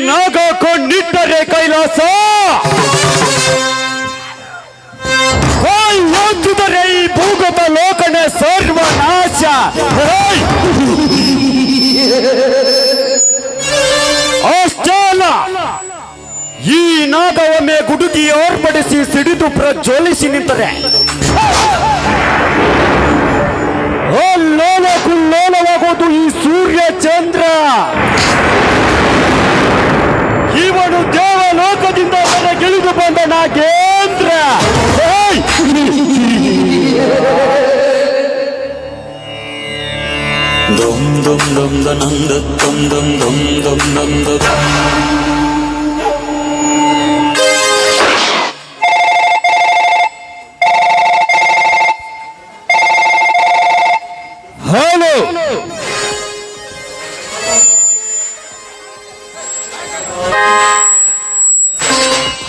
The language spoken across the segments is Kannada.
ನಾಗ ಕೊಂಡಿಟ್ಟರೆ ಕೈಲಾಸ ಯೋಚಿದರೆ ಈ ಭೂಗತ ಲೋಕನೆ ಸರ್ವನಾಶ. ಅಷ್ಟೇ ಅಲ್ಲ, ಈ ನಾಗವೊಮ್ಮೆ ಗುಡುಗಿ ಏರ್ಪಡಿಸಿ ಸಿಡಿದು ಪ್ರಜ್ವಲಿಸಿ ನಿಂತರೆ ಅಲ್ಲೋಲ ಕುಲ್ಲೋಲವಾಗೋದು ಈ ಸೂರ್ಯ ಚಂದ್ರ. ಇವನು ದೇವಲೋಕದಿಂದ ಗೆಳಿದು ಬಂದ ನಾಗೇಂದ್ರ. ದಂ ದಂ ದಂ ದಂ ದಂ ದಂ ದಂ ದಂ ದಂ ದಂ.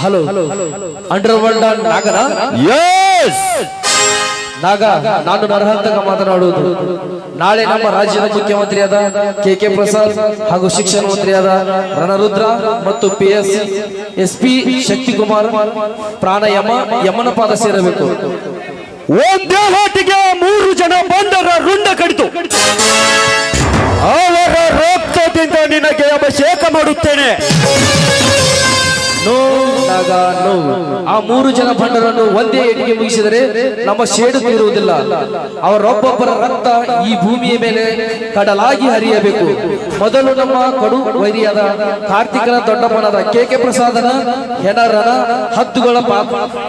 ಹಲೋ ಅಂಡರ್ ವರ್ಲ್ಡ್ ನಾಗನ? ಯಸ್ ನಾಗ, ನಾನು ನರಹಂತಕ ಮಾತನಾಡುವುದು. ನಾಳೆ ನಮ್ಮ ರಾಜ್ಯದ ಮುಖ್ಯಮಂತ್ರಿಯಾದ ಕೆ ಪ್ರಸಾದ್ ಹಾಗೂ ಶಿಕ್ಷಣ ಮಂತ್ರಿಯಾದ ರಣರುದ್ರ ಮತ್ತು SP ಶಕ್ತಿಕುಮಾರ್ ಪ್ರಾಣಾಯಾಮ ಯಮನ ಪಾದ ಸೇರಬೇಕು. ಒಂದೇ ಹೊತ್ತಿಗೆ 3 ಜನ ಬಂದರ ರುಂಡ ಕಡಿತು. ಅವರ ರಕ್ತದಿಂದ ನಿನಗೆ ಅಭಿಷೇಕ ಮಾಡುತ್ತೇನೆ. ನೋ ನಾಗ ನೋ. ಆ 3 ಜನ ಭಂಡರನ್ನು ಒಂದೇ ಏಟಿಗೆ ಮುಗಿಸಿದರೆ ನಮ್ಮ ಸೇಡು ತೀರುವುದಿಲ್ಲ. ಅವರೊಬ್ಬೊಬ್ಬರ ರಕ್ತ ಈ ಭೂಮಿಯ ಮೇಲೆ ಕಡಲಾಗಿ ಹರಿಯಬೇಕು. ಮೊದಲು ನಮ್ಮ ಕಡು ವೈರಿಯಾದ ಕಾರ್ತಿಕನ ದೊಡ್ಡಪ್ಪನಾದ ಕೆ ಪ್ರಸಾದನ ಹೆಣರನ ಹದ್ದುಗಳ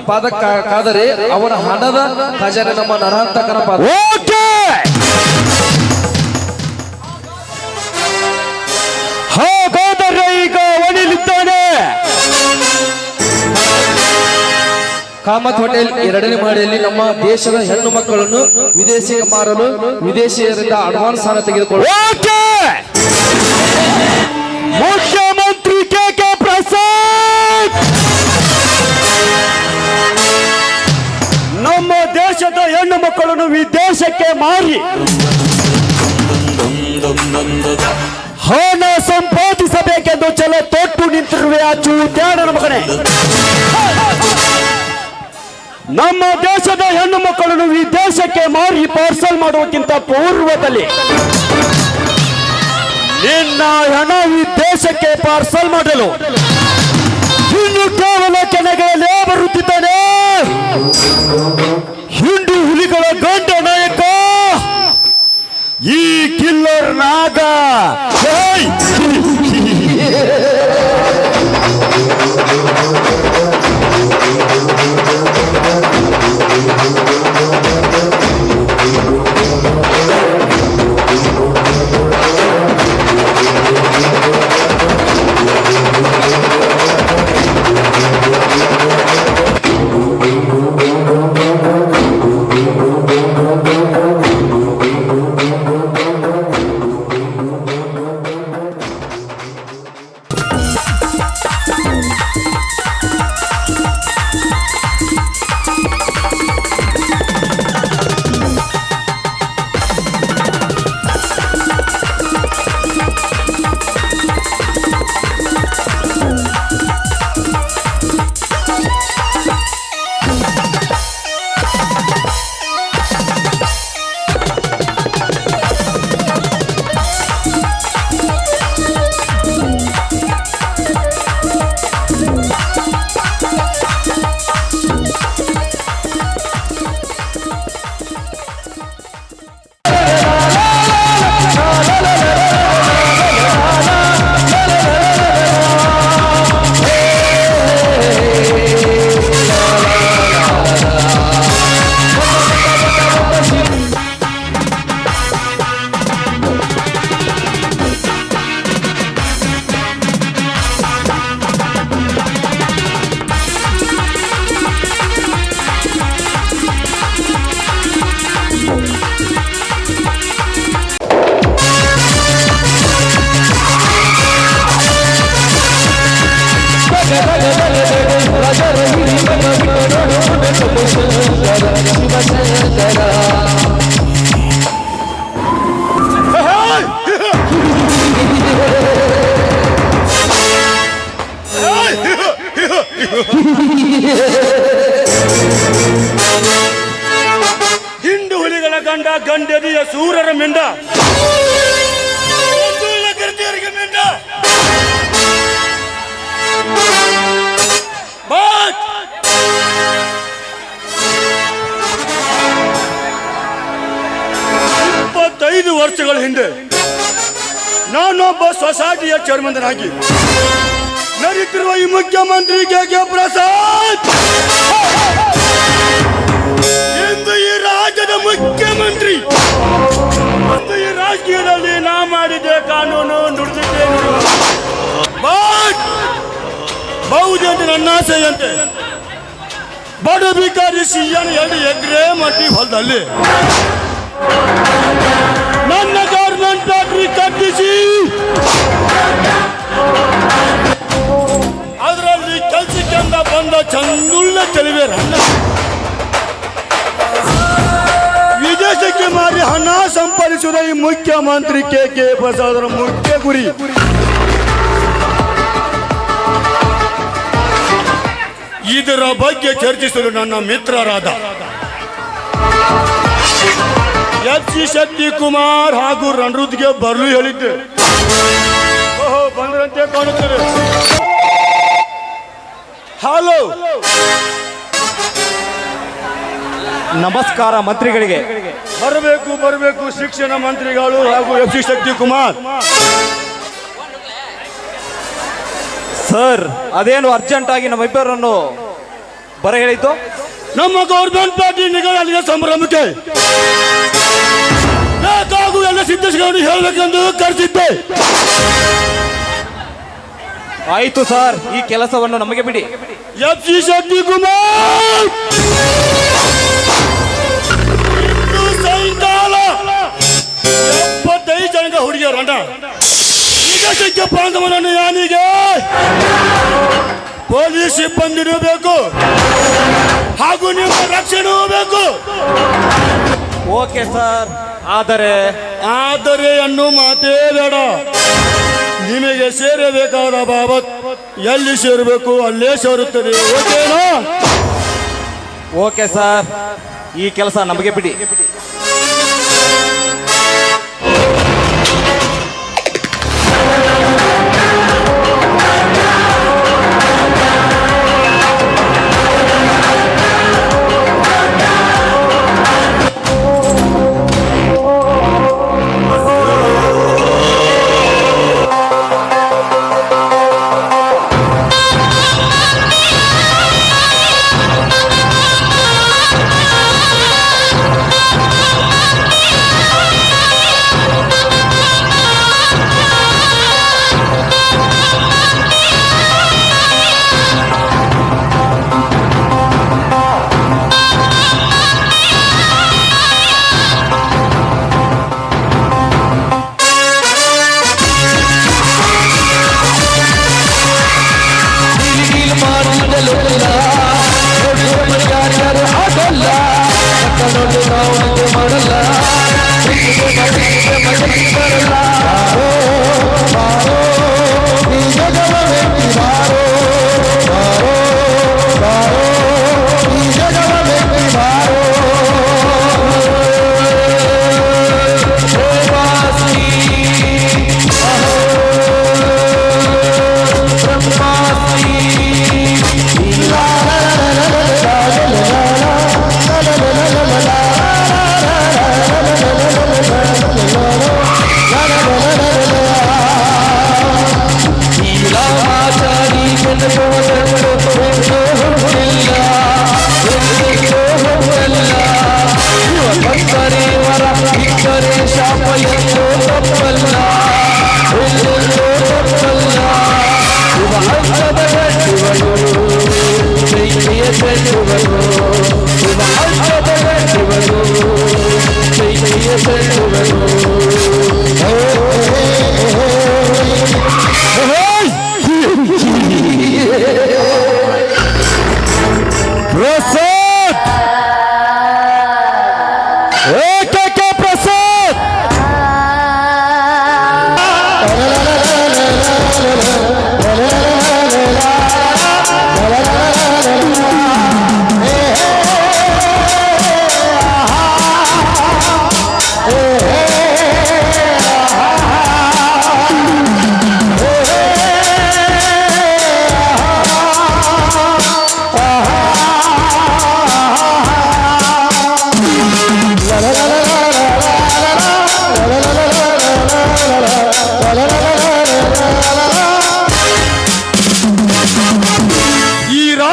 ಪಾದಕ್ಕಾದರೆ ಅವನ ಹಣದ ಖಜಾನೆ ನಮ್ಮ ನರಹಂತಕನ ಪಾದ. ಹಾಗಾದರೆ ಈಗ ಒಣಿಲಿದ್ದಾನೆ. ಕಾಮತ್ ಹೋಟೆಲ್ 2ನೇ ಮಹಡಿಯಲ್ಲಿ ನಮ್ಮ ದೇಶದ ಹೆಣ್ಣು ಮಕ್ಕಳನ್ನು ವಿದೇಶಿಗೆ ಮಾರಲು ವಿದೇಶಿಯರಿಂದ ಅಡ್ವಾನ್ಸ್ ಹಣ ತೆಗೆದುಕೊಳ್ಳುವ ಮುಖ್ಯಮಂತ್ರಿ ಕೆ ಪ್ರಸಾದ್ ನಮ್ಮ ದೇಶದ ಹೆಣ್ಣು ಮಕ್ಕಳನ್ನು ವಿದೇಶಕ್ಕೆ ಮಾರಿ ಹಣ ಸಂಪಾದಿಸಬೇಕೆಂದು ಛಲ ತೊಟ್ಟು ನಿಂತಿರುವೆ ಆ ಚೂತ್ಯಾಡನ ಮಗನೇ. ನಮ್ಮ ದೇಶದ ಹೆಣ್ಣು ಮಕ್ಕಳನ್ನು ವಿದೇಶಕ್ಕೆ ಮಾರಿ ಪಾರ್ಸಲ್ ಮಾಡುವಕ್ಕಿಂತ ಪೂರ್ವದಲ್ಲಿ ನಿನ್ನ ಹಣ ವಿದೇಶಕ್ಕೆ ಪಾರ್ಸಲ್ ಮಾಡಲು ಇನ್ನು ಕೇವಲ ಕೆಳಗೆ ಬರುತ್ತಿದ್ದಾನೆ ಹಿಂಡು ಹುಲಿಗಳ ಗಂಡ ನಾಯಕ ಈ ಕಿಲ್ಲರ್ ನಾಗ. ಹಿಂಡು ಹುಲಿಗಳ ಗಂಡ ಗಂಡೆದಿಯ ಸೂರರ ಮಿಂಡ ಗಿರ್ತಿಯರಿಗೆ ಮಿಂಡ ಬಾತ್ 25 ವರ್ಷಗಳ ಹಿಂದೆ ನಾನೊಬ್ಬ ಸೊಸೈಟಿಯ ಚೇರ್ಮನ್ನಾಗಿ ನಡೀತಿರುವ ಈ ಮುಖ್ಯಮಂತ್ರಿ ಕೆ ಪ್ರಸಾದ್ ಇಂದು ಈ ರಾಜ್ಯದ ಮುಖ್ಯಮಂತ್ರಿ ಮತ್ತು ಈ ರಾಜಕೀಯದಲ್ಲಿ ನಾ ಮಾಡಿದ್ದೆ ಕಾನೂನು ನುಡಿದಿದ್ದೆ ಬಹುಜನ ನನ್ನ ಆಸೆಯಂತೆ ಬಡ ಭಿಕಾರಿ ಸಿಎನ್ 2 ಎಕರೆ ಮಟ್ಟಿ ಹೊಲದಲ್ಲಿ ನನ್ನ ಗೌರ್ಮೆಂಟ್ ಫ್ಯಾಕ್ಟ್ರಿ ಕಟ್ಟಿಸಿ ಅದರಲ್ಲಿ ಕೆಲಸಕ್ಕೆ ಬಂದ ಚಂದುಳ್ಳ ಚೆಲುವೆ ವಿದೇಶಕ್ಕೆ ಮಾರಿ ಹಣ ಸಂಪಾದಿಸುವ ಈ ಮುಖ್ಯಮಂತ್ರಿ ಕೆ ಪ್ರಸಾದರ ಮುಖ್ಯ ಗುರಿ ಇದರ ಬಗ್ಗೆ ಚರ್ಚಿಸಲು ನನ್ನ ಮಿತ್ರರಾದ FC ಶಕ್ತಿ ಕುಮಾರ್ ಹಾಗೂ ರಣರುದ್ಗೆ ಬರಲು ಹೇಳಿದ್ದೆ. ಓಹೋ ಬಂದ್ರಂತೆ ಕಾಣುತ್ತದೆ. ಹಲೋ ನಮಸ್ಕಾರ ಮಂತ್ರಿಗಳಿಗೆ. ಬರಬೇಕು ಶಿಕ್ಷಣ ಮಂತ್ರಿಗಳು ಹಾಗೂ FC ಶಕ್ತಿ ಕುಮಾರ್. ಸರ್ ಅದೇನು ಅರ್ಜೆಂಟ್ ಆಗಿ ನಮ್ಮಿಬ್ಬರನ್ನು ಬರ ಹೇಳಿದ್ದು? ನಮ್ಮ ಗೌರ್ಮೆಂಟ್ ಪಾರ್ಟಿ ನಿಗದಿತ ಸಂಭ್ರಮಕ್ಕೆ ಬೇಕಾಗುವ ಎಲ್ಲ ಸಿದ್ಧತೆಗಳನ್ನು ಹೇಳಬೇಕೆಂದು ಕರೆಸಿದ್ದೆ. ಆಯ್ತು ಸರ್, ಈ ಕೆಲಸವನ್ನು ನಮಗೆ ಬಿಡಿ. FC ಶಕ್ತಿ ಕುಮಾರ್ ಸಾಯಂಕಾಲ 75 ಜನ ಹುಡುಗಿಯರಣ್ಣ ವಿದೇಶಕ್ಕೆ ಬಾಂಧವನನ್ನು ಯಾನಿಗೆ ಪೊಲೀಸ್ ಸಿಬ್ಬಂದಿನೂ ಬೇಕು ಹಾಗೂ ನಿಮ್ಮ ರಕ್ಷಣೆಯೂ ಬೇಕು. ಓಕೆ ಸರ್, ಆದರೆ ಅನ್ನೋ ಮಾತೇ ಬೇಡ. ನಿಮಗೆ ಸೇರಬೇಕಾದ ಬಾಬತ್ ಎಲ್ಲಿ ಸೇರಬೇಕು ಅಲ್ಲೇ ಸೇರುತ್ತದೆ. ಓಕೆನಾ? ಓಕೆ ಸರ್, ಈ ಕೆಲಸ ನಮಗೆ ಬಿಡಿ.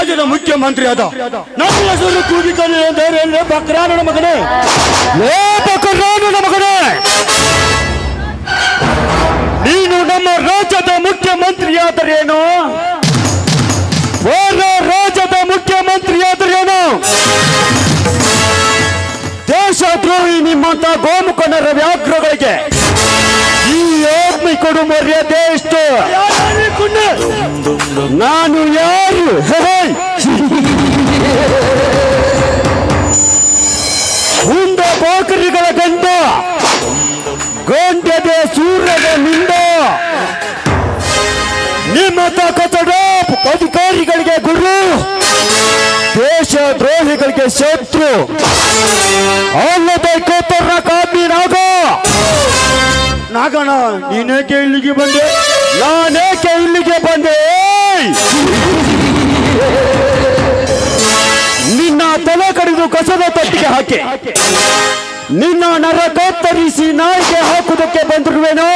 ರಾಜ್ಯದ ಮುಖ್ಯಮಂತ್ರಿಯಾದ ನನ್ನ ಹೆಸರು ಕೂಗಿಕಲಿ ಎಂದರೆ ಬಕ್ರಾನನ ಮಗನೇ, ಲೇ ಬಕ್ರಾನನ ಮಗನೇ, ನೀನು ನಮ್ಮ ರಾಜ್ಯದ ಮುಖ್ಯಮಂತ್ರಿಯಾದರೇನು? ಹೊರ ರಾಜ್ಯದ ಮುಖ್ಯಮಂತ್ರಿಯಾದರೇನು? ದೇಶದ್ರೋಹಿ ನಿಮ್ಮಂತ ಗೋಮುಖನರ ವ್ಯಾಘ್ರಗಳಿಗೆ ಈ ಆತ್ಮಿ ಕೊಡು ಮರ್ಯಾದೆ ಎಷ್ಟು? ನಾನು ಯಾರು? ಹುಂದ ಬಾಕರಿಗಳ ಗಂಡ, ಗೊಂಡೆದೆ ಸೂರ್ಯನ ನಿಂದ, ನಿಮ್ಮಂತ ಕಚಡ ಅಧಿಕಾರಿಗಳಿಗೆ ಗುರು, ದೇಶ ದ್ರೋಹಿಗಳಿಗೆ ಶತ್ರು, ಅಲ್ಲದೆ ಕೋತರ ಕಾಮೀನಾಗ. ನಾಗಣ್ಣ, ನೀನೇಕೆ ಇಲ್ಲಿಗೆ ಬಂದೆ? ನಾನೇಕೆ ಇಲ್ಲಿಗೆ ಬಂದೆ? ನಿನ್ನ ತಲೆ ಕಡಿದು ಕಸದ ತೊಟ್ಟಿಗೆ ಹಾಕಿ ನಿನ್ನ ನರ ಕತ್ತರಿಸಿ ನಾಯಿಗೆ ಹಾಕುವುದಕ್ಕೆ ಬಂದಿರುವೆನೋ?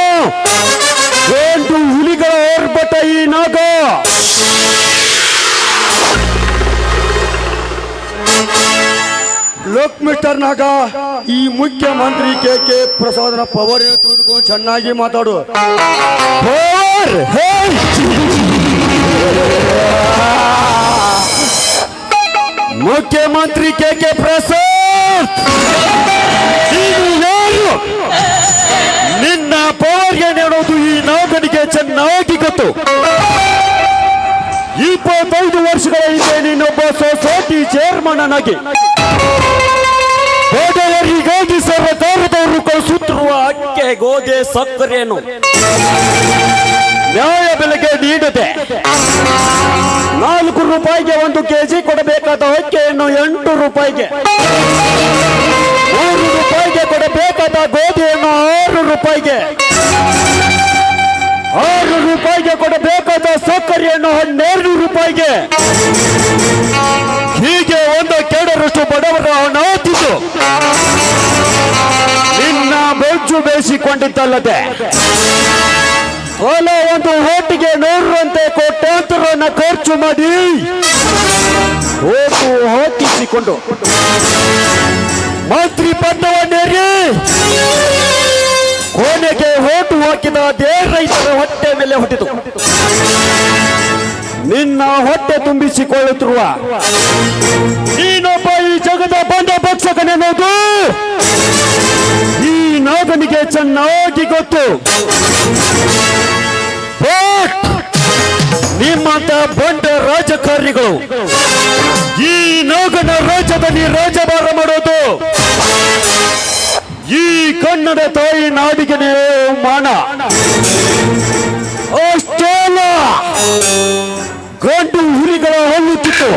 ಒಂದು ಹುಲಿಗಳ ಓರ್ಬಟ ಈ ನಾಗ. ಲೋಕ್ ಮಿಸ್ಟರ್ ನಾಗ, ಈ ಮುಖ್ಯಮಂತ್ರಿ ಕೆ ಪ್ರಸಾದನ ಪವರ್ ತಿಳಿದುಕೊಂಡು ಚೆನ್ನಾಗಿ ಮಾತಾಡು. ಪವರ್ ಮುಖ್ಯಮಂತ್ರಿ ಕೆ ಪ್ರಸಾದ್, ನೀನು ಯಾರು? ನಿನ್ನ ಪವರ್ ಏನೇಳೋದು ಈ ನಾಗನಿಗೆ ಚೆನ್ನಾಗಿ ಗೊತ್ತು. 25 ವರ್ಷಗಳ ಹಿಂದೆ ನೀನೊಬ್ಬ ಸೊಸೈಟಿ ಚೇರ್ಮನ್ ಆಗಿ ಬಡವರಿಗಾಗಿ ಸರ್ಕಾರದವರು ಕಳಿಸುತ್ತಿರುವ ಅಕ್ಕೆ, ಗೋಧಿ, ಸಕ್ಕರೆಯನ್ನು ನ್ಯಾಯ ಬೆಲೆಗೆ ನೀಡದೆ 4 ರೂಪಾಯಿಗೆ 1 ಕೆಜಿ ಕೊಡಬೇಕಾದ ಅಕ್ಕಿಯನ್ನು 8 ರೂಪಾಯಿಗೆ, 3 ರೂಪಾಯಿಗೆ ಕೊಡಬೇಕಾದ ಗೋಧಿಯನ್ನು 6 ರೂಪಾಯಿಗೆ, 6 ರೂಪಾಯಿಗೆ ಕೊಡಬೇಕಾದ ಸಕ್ಕರೆಯನ್ನು 12 ರೂಪಾಯಿಗೆ, ಹೀಗೆ 1 ಕೆಡರಷ್ಟು ಬಡವರ ಹಣ ತಿಂದು ನಿನ್ನ ಬೊಜ್ಜು ಬೇಯಿಸಿಕೊಂಡಿದ್ದಲ್ಲದೆ ಓಲ ಒಂದು ಓಟಿಗೆ 100 ರಂತೆ ಕೋಟ್ಯಾಂತರವನ್ನು ಖರ್ಚು ಮಾಡಿ ಓಟು ಹಾಕಿಸಿಕೊಂಡು ಮಂತ್ರಿ ಪಟ್ಟವನ್ನೇರಿ ಕೊನೆಗೆ ಓಟು ಹಾಕಿದ ಅದೇ ರೈತರ ಹೊಟ್ಟೆ ಮೇಲೆ ಹೊಟ್ಟಿತು. ನಿನ್ನ ಹೊಟ್ಟೆ ತುಂಬಿಸಿಕೊಳ್ಳುತ್ತಿರುವ ನೀನೊಬ್ಬ ಈ ಜಗದ ಬಂದ ಭಕ್ಷಕನೆನ್ನೋದು ಈ ನಾಗನಿಗೆ ಚೆನ್ನಾಗಿ ಗೊತ್ತು. ನಿಮ್ಮಂತ ಬಂಡ ರಾಜಕಾರಣಿಗಳು ಈ ನಾಗನ ರಾಜ್ಯದಲ್ಲಿ ರಾಜಭಾರ ಮಾಡೋದು ಈ ಕನ್ನಡ ತಾಯಿ ನಾಡಿಗೆ ಮಾನ. ಅಷ್ಟೇಲ್ಲ, ಗಂಡು ಹುಲಿಗಳ ಹಲ್ಲುತ್ತಿತ್ತು,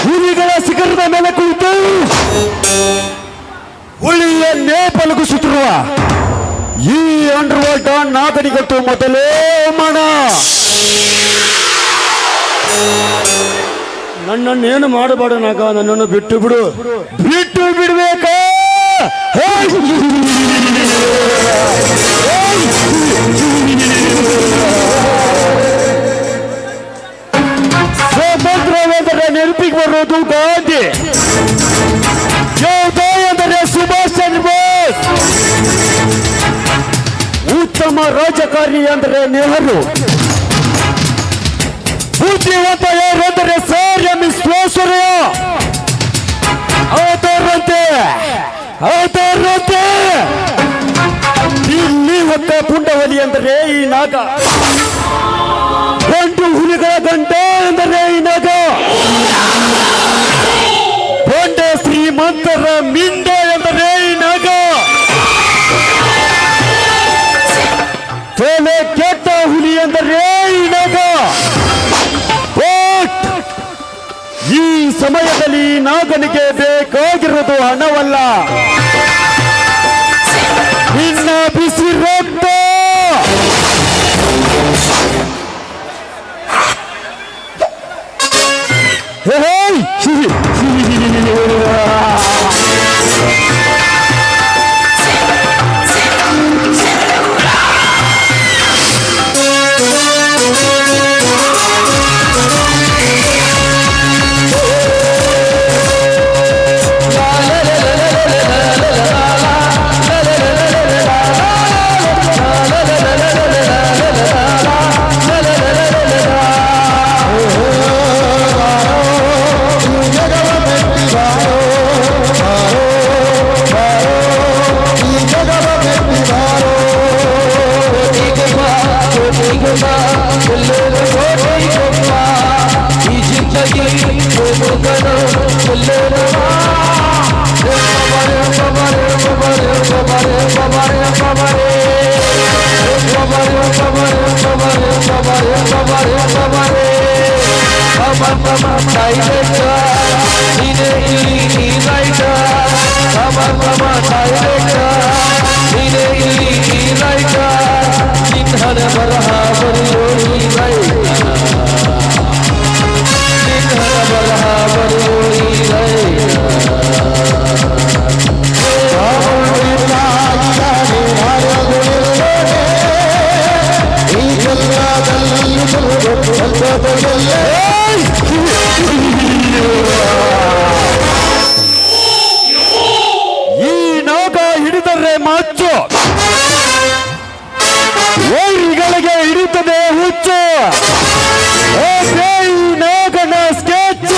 ಹುಲಿಗಳ ಶಿಖರದ ಮೇಲೆ ಕುಳಿತು ಹುಲಿಯನ್ನೇ ಪಲಗಿಸುತ್ತಿರುವ ಈ ಅಂಡರ್ವರ್ಲ್ಡ್ ನಾಗರಿಕತ್ತು ಮೊದಲೇ ಮಾನ. ನನ್ನನ್ನೇನು ಮಾಡಬೇಡ ನಾಗ, ನನ್ನನ್ನು ಬಿಟ್ಟು ಬಿಡು. ಬಿಟ್ಟು ಬಿಡ್ಬೇಕಾ? ಸ್ವಾತಂತ್ರ್ಯವೆಂದರೆ ನೆನಪಿಗೆ ಬರೋದು ಗಾಂಧಿ, ಯೋಧ ಎಂದರೆ ಸುಭಾಷ್ ಚಂದ್ರ ಬೋಸ್, ಉತ್ತಮ ರಾಜಕಾರಣಿ ಅಂದರೆ ನೆಹರು, ಬುದ್ಧಿವಂತ ಯಾರೆಂದರೆ ಸರ್ ಎಂ ವಿಶ್ವೇಶ್ವರಯ್ಯ. ಅದರಂತೆ ಇಲ್ಲಿ ಹೊತ್ತ ಪುಂಡವಲಿ ಅಂದರೆ ಈ ನಾಗ, ಗಂಡು ಹುಲಿಗಳ ಗಂಡ ಎಂದರೆ ಈ ನಾಗ, ಬಂಡ ಶ್ರೀಮಂತರ ಮಿಂಡ ಎಂದರೆ ಈ ನಾಗ, ತಲೆ ಕೆಟ್ಟ ಹುಲಿ ಎಂದರೆ ಈ ನಾಗ. ಈ ಸಮಯದಲ್ಲಿ ನಾಗನಿಗೆ ಬೇಕಾಗಿರುವುದು ಹಣವಲ್ಲ, ನಿನ್ನ ಬಿಸಿ ರಕ್ತ. ಈ ನಾಗ ಹಿಡಿದರೆ ಮಾಚು, ವೈರಿಗಳಿಗೆ ಹಿಡಿತದೆ ಹುಚ್ಚು. ಈ ನಾಗನ ಸ್ಕೆಚ್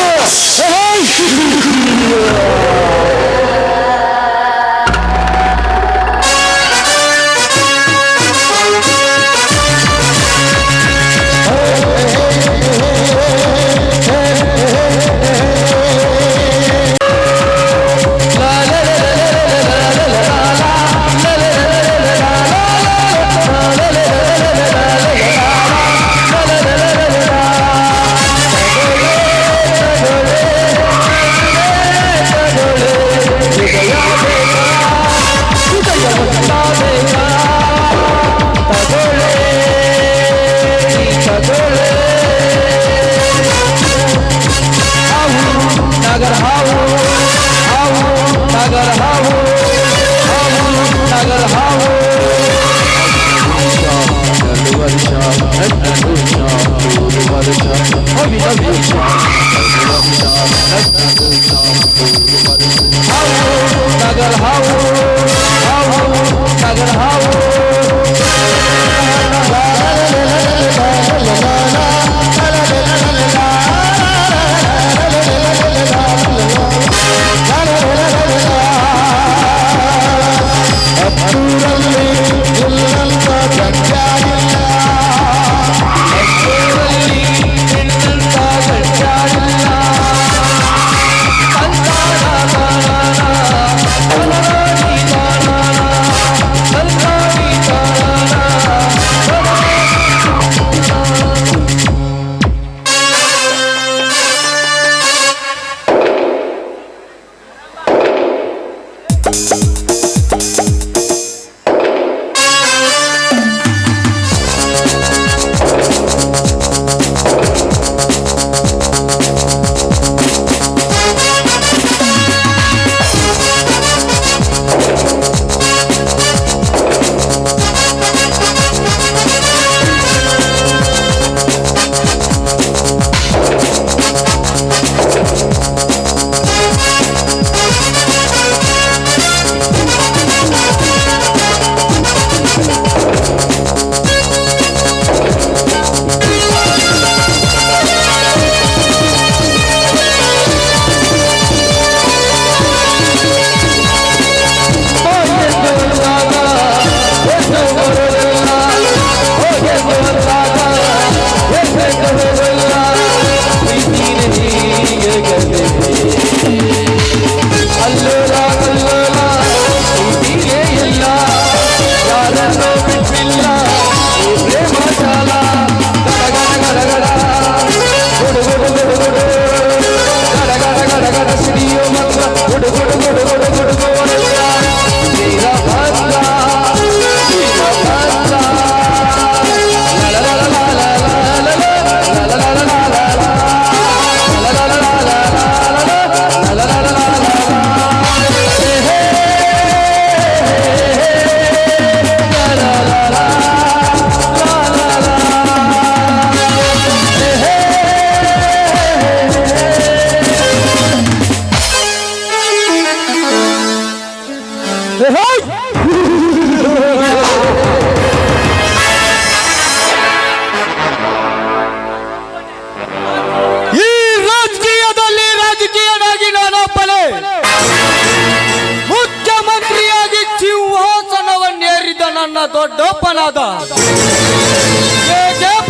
ನನ್ನ ದೊಡ್ಡಪ್ಪನಾದ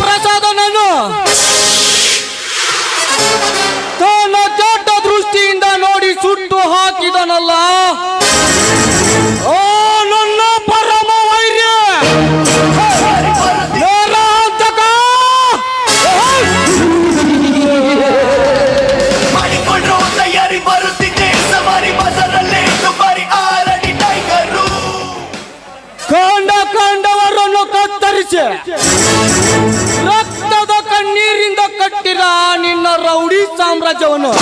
ಪ್ರಸಾದನನ್ನು ತನ್ನ ದೊಡ್ಡ ದೃಷ್ಟಿಯಿಂದ ನೋಡಿ ನಿಂತಿದ್ದಾನಲ್ಲ, ಓ ನನ್ನ ಪರಮ ವೈರ್ಯ ನರಹಂತಕ! ಮಾಡಿಕೊಂಡ್ರು ತಯಾರಿ ಬರುತ್ತಿದ್ದೆ ಸವಾರಿ ಬಸರಲ್ಲೇ ದುಬಾರಿ ಆರಡಿ ಟೈಗರು ಕಂಡವರನ್ನು ಕತ್ತರಿಸಿ ರಕ್ತದ ಕಣ್ಣೀರಿಂದ ಕಟ್ಟಿರ ನಿನ್ನ ರೌಡಿ ಸಾಮ್ರಾಜ್ಯವನ್ನು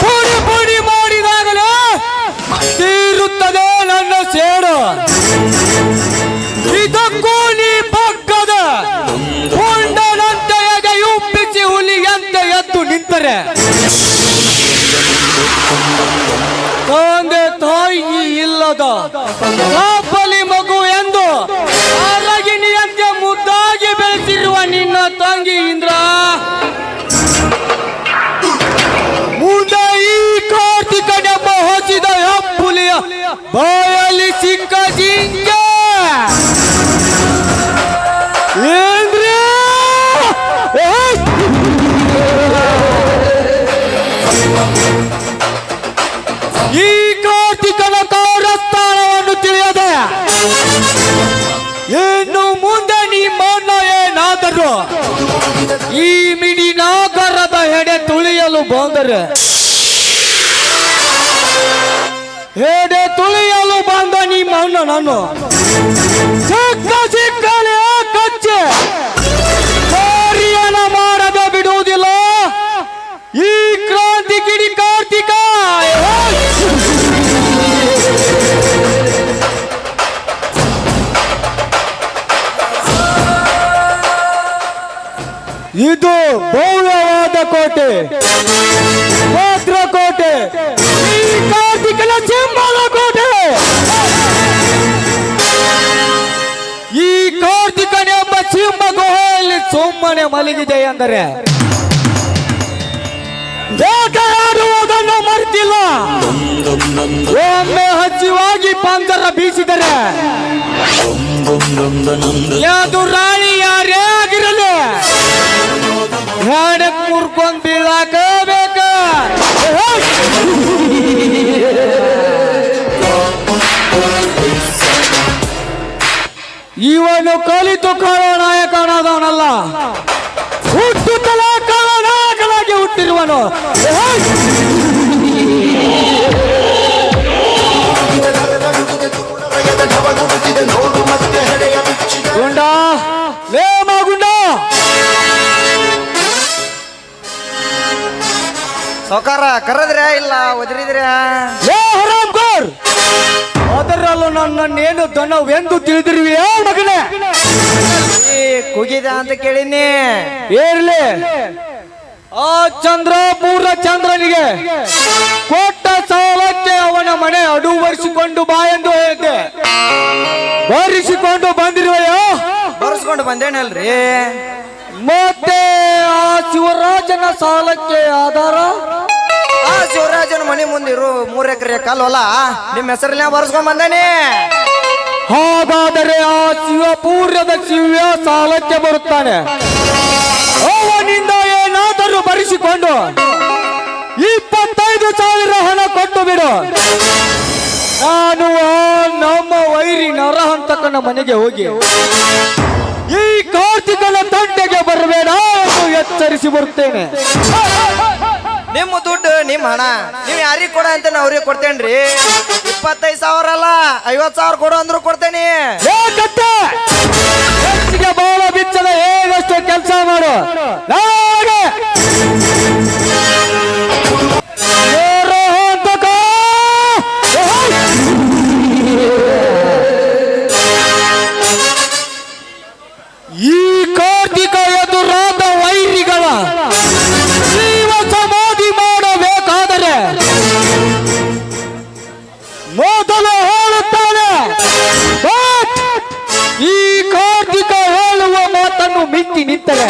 ಪುಡಿ ಪುಡಿ ಮಾಡಿದಾಗಲೇ ತೀರುತ್ತದೆ ನನ್ನ ಸೇಡು. ಇದಕ್ಕೂ ನೀ ಪಕ್ಕದ ಪುಂಡನಂತೆ ಎದೆಯುಬ್ಬಿಸಿ ಹುಲಿಯಂತೆ ಎದ್ದು ನಿಂತರೆ ತಂದೆ ತಾಯಿ ಇಲ್ಲದ ಕಾಪಲಿ ಮಗು ಎಂದು ಅರಗಿಣಿಯಂತೆ ಮುದ್ದಾಗಿ ಬೆಳೆಸಿರುವ ನಿನ್ನ ತಂಗಿ ಇಂದ್ರ ಮುಂದೆ ಈ ಕಾರ್ತಿಕನೆಂಬ ಹೊಸಿದ ಹೆಪ್ಪುಲಿಯ ಬಾಯಲ್ಲಿ ಸಿಕ್ಕ ಜಿಂಕೆ ಏನ್ರಿ? ಈ ಕಾರ್ತಿಕನ ಕೌರಸ್ಥಾನವನ್ನು ತಿಳಿಯದೆ ಇನ್ನು ಮುಂದೆ ನಿಮ್ಮನ್ನ ಏನಾದರೂ ಈ ಮಿಡಿ ನಾಗರದ ಹೆಡೆ ತುಳಿಯಲು ಬಂದರೆ ಹೆಡೆ ತುಳಿಯಲು ಬಂದ ನಿಮ್ಮನ್ನ ನಾನು ಸಿಕ್ಕಲೆ ಕಚ್ಚೆ ಕಾರ್ಯನ ಮಾಡದೆ ಬಿಡುವುದಿಲ್ಲ. ಈ ಕ್ರಾಂತಿ ಕಿಡಿ ಕಾರ್ತಿಕ ಇದು ಭವ್ಯವಾದ ಕೋಟೆ, ಭದ್ರಕೋಟೆ, ಈ ಕಾರ್ತಿಕನ ಸಿಂಹದ ಕೋಟೆ. ಈ ಕಾರ್ತಿಕನೆಂಬ ಸಿಂಹ ಗುಹೆಯಲ್ಲಿ ಸುಮ್ಮನೆ ಮಲಗಿದೆ ಎಂದರೆ ಬೇಟೆಯಾಡುವುದನ್ನು ಮರೆತಿಲ್ಲ. ಒಮ್ಮೆ ಹಚ್ಚಿವಾಗಿ ಪಂಜರ ಬೀಸಿದರೆ ಯಾವುದು ರಾಣಿ ಯಾರೇ ಆಗಿರಲಿ ಹೆಣಕ್ ಮುರ್ಕೊಂಡ್ ಬೀಳಾಕಬೇಕ. ಇವನು ಕಲಿತು ಖಳನಾಯಕನಾದವನಲ್ಲ, ಹುಟ್ಟುತ್ತಲೇ ಖಳನಾಯಕನಾಗಿ ಹುಟ್ಟಿರುವನು. ಗುಂಡ ಲೇಮ ಗುಂಡ ಸೌಕಾರ ಕರೆದ್ರೆ ಇಲ್ಲ ಒದರಿದ್ರೆ ಲೇ ಹರಾಮ್ಗೋರ್, ಅದರಲ್ಲೂ ನನ್ನೇನು ದನವೆಂದು ತಿಳಿದಿರುವೆಯಾ ಮಗನೇ? ಕುಗಿದ ಅಂತ ಕೇಳಿನಿ. ಏರ್ಲಿ ಆ ಚಂದ್ರಪುರ ಚಂದ್ರನಿಗೆ ಕೊಟ್ಟ ಸಾಲಕ್ಕೆ ಅವನ ಮನೆ ಅಡು ಬರೆಸಿಕೊಂಡು ಬಾ ಎಂದು ಹೇಳಿದ್ದೆ. ಬರೆಸಿಕೊಂಡು ಬಂದಿರುವೆಯೋ? ಬರ್ಸ್ಕೊಂಡು ಬಂದೇನಲ್ರಿ. ಮತ್ತೆ ಆ ಶಿವರಾಜನ ಸಾಲಕ್ಕೆ ಆಧಾರ? ಆ ಶಿವರಾಜನ ಮನೆ ಮುಂದಿರು 3 ಎಕರೆ ಹೊಲ ನಿಮ್ಮ ಹೆಸರಲ್ಲೇ ಬರ್ಸ್ಕೊಂಡ್ ಬಂದೇನಿ. ಹಾಗಾದರೆ ಆ ಶಿವಪೂರ್ಯದ ಶಿವ್ಯ ಸಾಲಕ್ಕೆ ಬರುತ್ತಾನೆ. ಅವನಿಂದ ಏನಾದರೂ ಬರೆಸಿಕೊಂಡು 25,000 ಹಣ ಕೊಟ್ಟು ಬಿಡು. ನಾನು ನಮ್ಮ ವೈರಿ ನರಹಂತಕನ ಮನೆಗೆ ಹೋಗಿ ಈ ಕಾರ್ತಿಕನ ತಂಟೆಗೆ ಬರಬೇಡ ಎಂದು ಎಚ್ಚರಿಸಿ ಬರುತ್ತೇನೆ. ನಿಮ್ಮ ದುಡ್ಡು ನಿಮ್ಮ ಹಣ ನೀವ್ ಯಾರಿಗ್ ಕೊಡ ಅಂತ ಅವ್ರಿಗೆ ಕೊಡ್ತೇನ್ರಿ. 25,000 ಅಲ್ಲ 50,000 ಕೊಡು ಅಂದ್ರು ಕೊಡ್ತೇನಿ. ಹೆಚ್ಚಿಗೆ ಬಾಳ ಬಿಚ್ಚದ ಹೇಗಷ್ಟು ಕೆಲಸ ಮಾಡು. ಈ ಕಾರ್ತಿಕ ಎದುರಾದ ವೈರಿಗಳ ಜೀವ ಸಮಾಧಿ ಮಾಡಬೇಕಾದರೆ ಮೊದಲು ಹೇಳುತ್ತಾನೆ. ಈ ಕಾರ್ತಿಕ ಹೇಳುವ ಮಾತನ್ನು ಮಿಂಚಿ ನಿಂತರೆ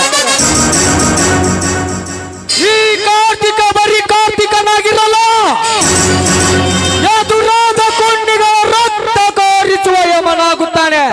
ಈ ಕಾರ್ತಿಕ ಬರೀ ಕಾರ್ತಿಕನಾಗಿರಲ್ಲ, ಎದುರಾದ ಕೊಂಡಿಗಳ ರಕ್ತ ಕಾರಿಸುವ ಯಮನಾಗುತ್ತಾನೆ.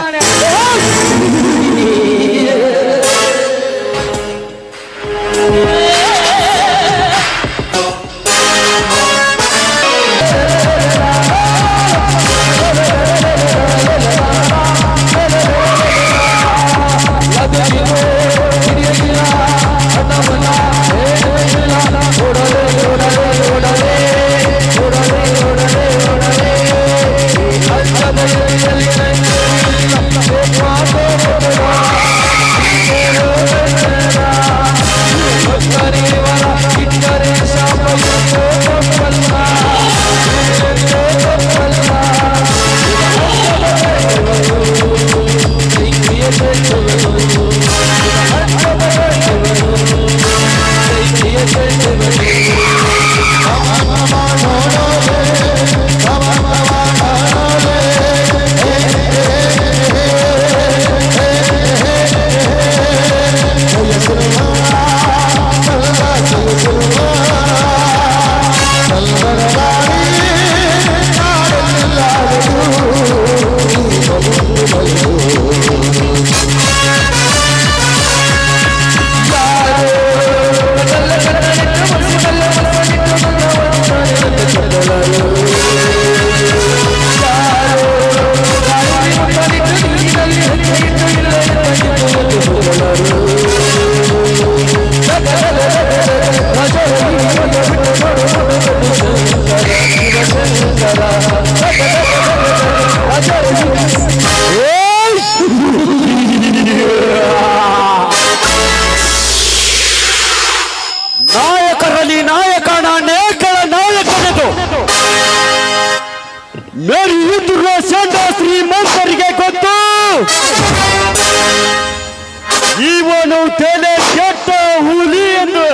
ಇವನು ತಲೆ ಕೆಟ್ಟ ಹುಲಿ ಎಂದು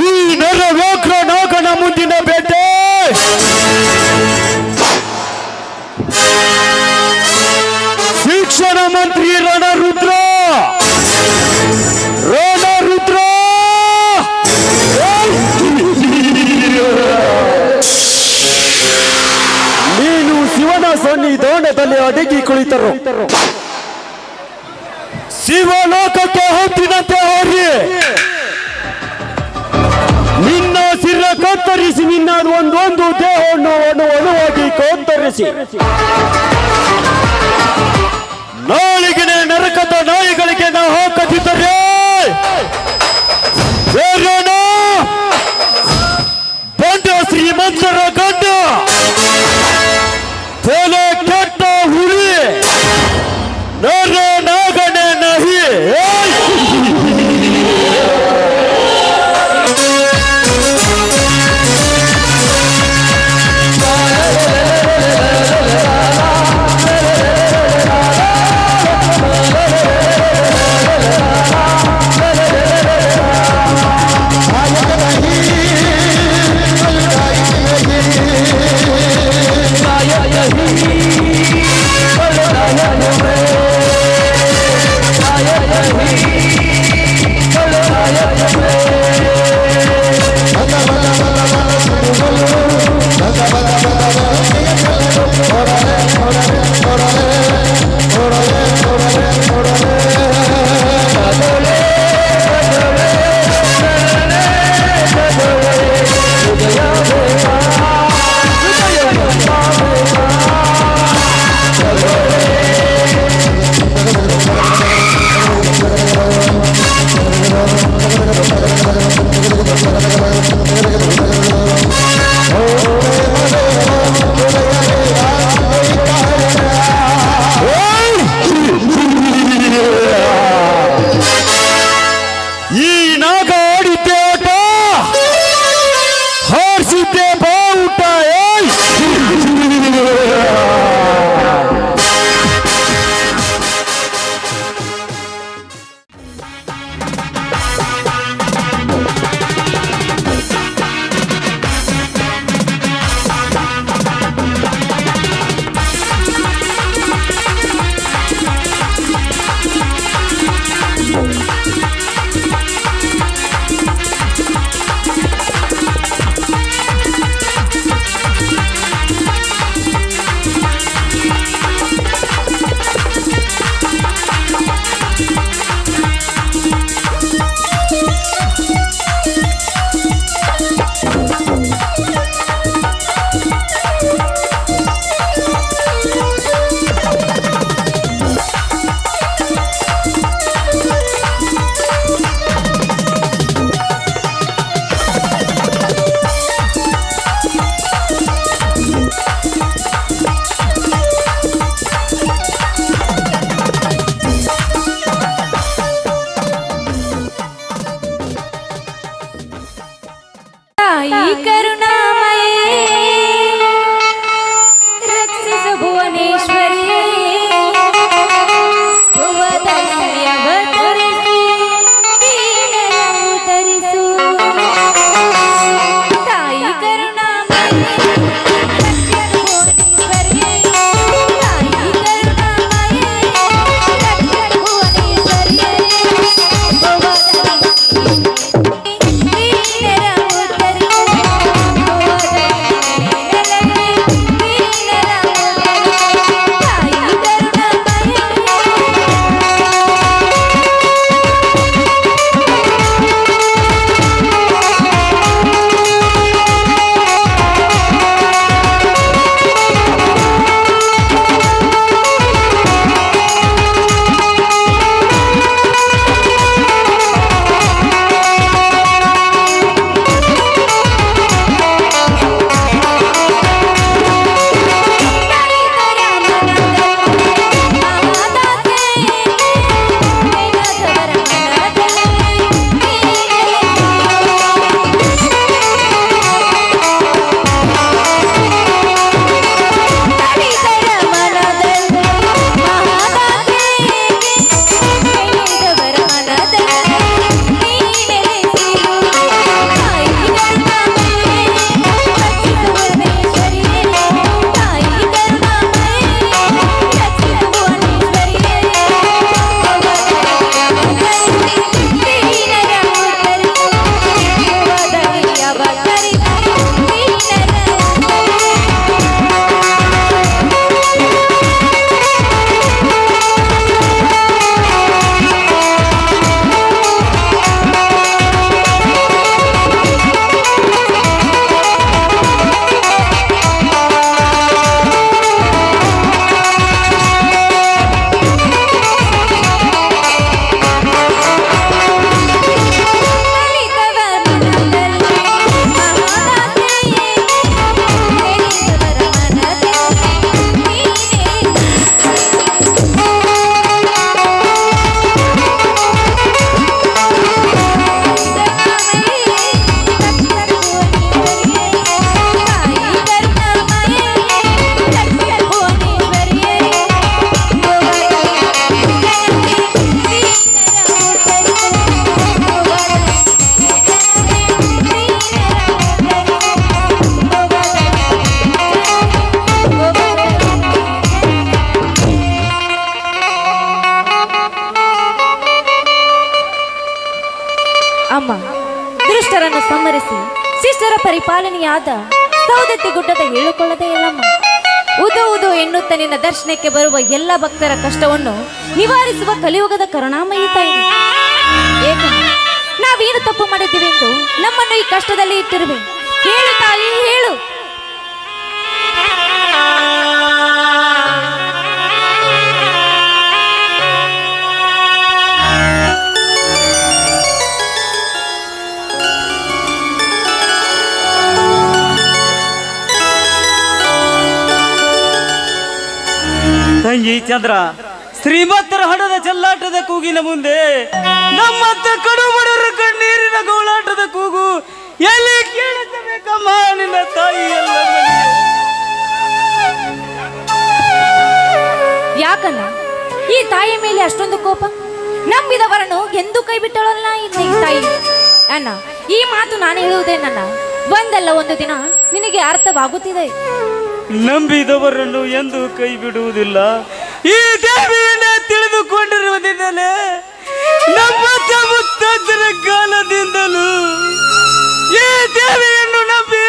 ಈ ನರ ವ್ಯಾಘ್ರ ನಾಗನ ಮುಂದಿನ ಬೇಟೆ ಶಿಕ್ಷಣ ಮಂತ್ರಿ ರಣರುದ್ರ ನೀನು ಶಿವನ ಸನ್ನಿಧಾನದಲ್ಲಿ ಅಡಗಿ ಕುಳಿತರು ಶಿವಲೋಕಕ್ಕೆ ಹೊತ್ತಿದಂತೆ ಹೋಗಿ ನಿನ್ನ ಸಿರ ಕತ್ತರಿಸಿ ನಿನ್ನ ಒಂದೊಂದು ದೇಹವನ್ನು ಅಣುವಾಗಿ ಕತ್ತರಿಸಿ ನಾಳಿಗೆ ನರಕದ ನಾಯಿಗಳಿಗೆ ನಾವು ಹಾಕದಿದ್ದರೆ ಬಂದ ಶ್ರೀಮಂತರ ಗಂಡ ತಲೆ ಕೆಟ್ಟ ಹುಲಿ ನರ ನಾಗನೆ ನಹಿ ಧರಿಸಿ ಶಿಷ್ಟರ ಪರಿಪಾಲನೆಯಾದ ಸೌದತ್ತಿ ಗುಡ್ಡದ ಹೇಳಿಕೊಳ್ಳದೆ ಎಲ್ಲಮ್ಮ. ಉದು ಉದು ಎನ್ನುತ್ತ ನಿನ್ನ ದರ್ಶನಕ್ಕೆ ಬರುವ ಎಲ್ಲ ಭಕ್ತರ ಕಷ್ಟವನ್ನು ನಿವಾರಿಸುವ ಕಲಿಯುಗದ ಕರುಣಾಮಯಿ ತಾಯಿ. ಏಕೆಂದರೆ ನಾವೇನು ತಪ್ಪು ಮಾಡಿದ್ದೀವಿ ಎಂದು ನಮ್ಮನ್ನು ಈ ಕಷ್ಟದಲ್ಲಿ ಇಟ್ಟಿರುವೆ. ಹೇಳು ತಾಯಿ, ಹೇಳು. ತಂಗಿ ಚಂದ್ರ, ಶ್ರೀಮಂತರ ಹಣದ ಚೆಲ್ಲಾಟದ ಕೂಗಿನ ಮುಂದೆ ನಮ್ಮಂತ ಕಡುಬಡವರ ಕಣ್ಣೀರಿನ ಗೋಳಾಟದ ಕೂಗು ಎಲ್ಲಿ ಕೇಳಿಸಬೇಕಮ್ಮ ನಿನ್ನ ತಾಯಿ ಎಲ್ಲ. ಯಾಕನ್ನ ಈ ತಾಯಿಯ ಮೇಲೆ ಅಷ್ಟೊಂದು ಕೋಪ? ನಂಬಿದವರನ್ನು ಎಂದು ಕೈ ಬಿಟ್ಟಳಲ್ಲ ಈ ತಾಯಿ. ಅಣ್ಣ, ಈ ಮಾತು ನಾನು ಹೇಳುವುದೇನನ್ನ, ಒಂದಲ್ಲ ಒಂದು ದಿನ ನಿನಗೆ ಅರ್ಥವಾಗುತ್ತಿದೆ. ನಂಬಿದವರನ್ನು ಎಂದು ಕೈ ಬಿಡುವುದಿಲ್ಲ. ಈ ದೇವಿಯನ್ನೇ ತಿಳಿದುಕೊಂಡಿರುವುದಿಲ್ಲಲೇ ನಮ್ಮ ಮುತ್ತಾದರ ಕಾಲದಿಂದಲೂ ಈ ದೇವಿಯನ್ನು ನಂಬಿ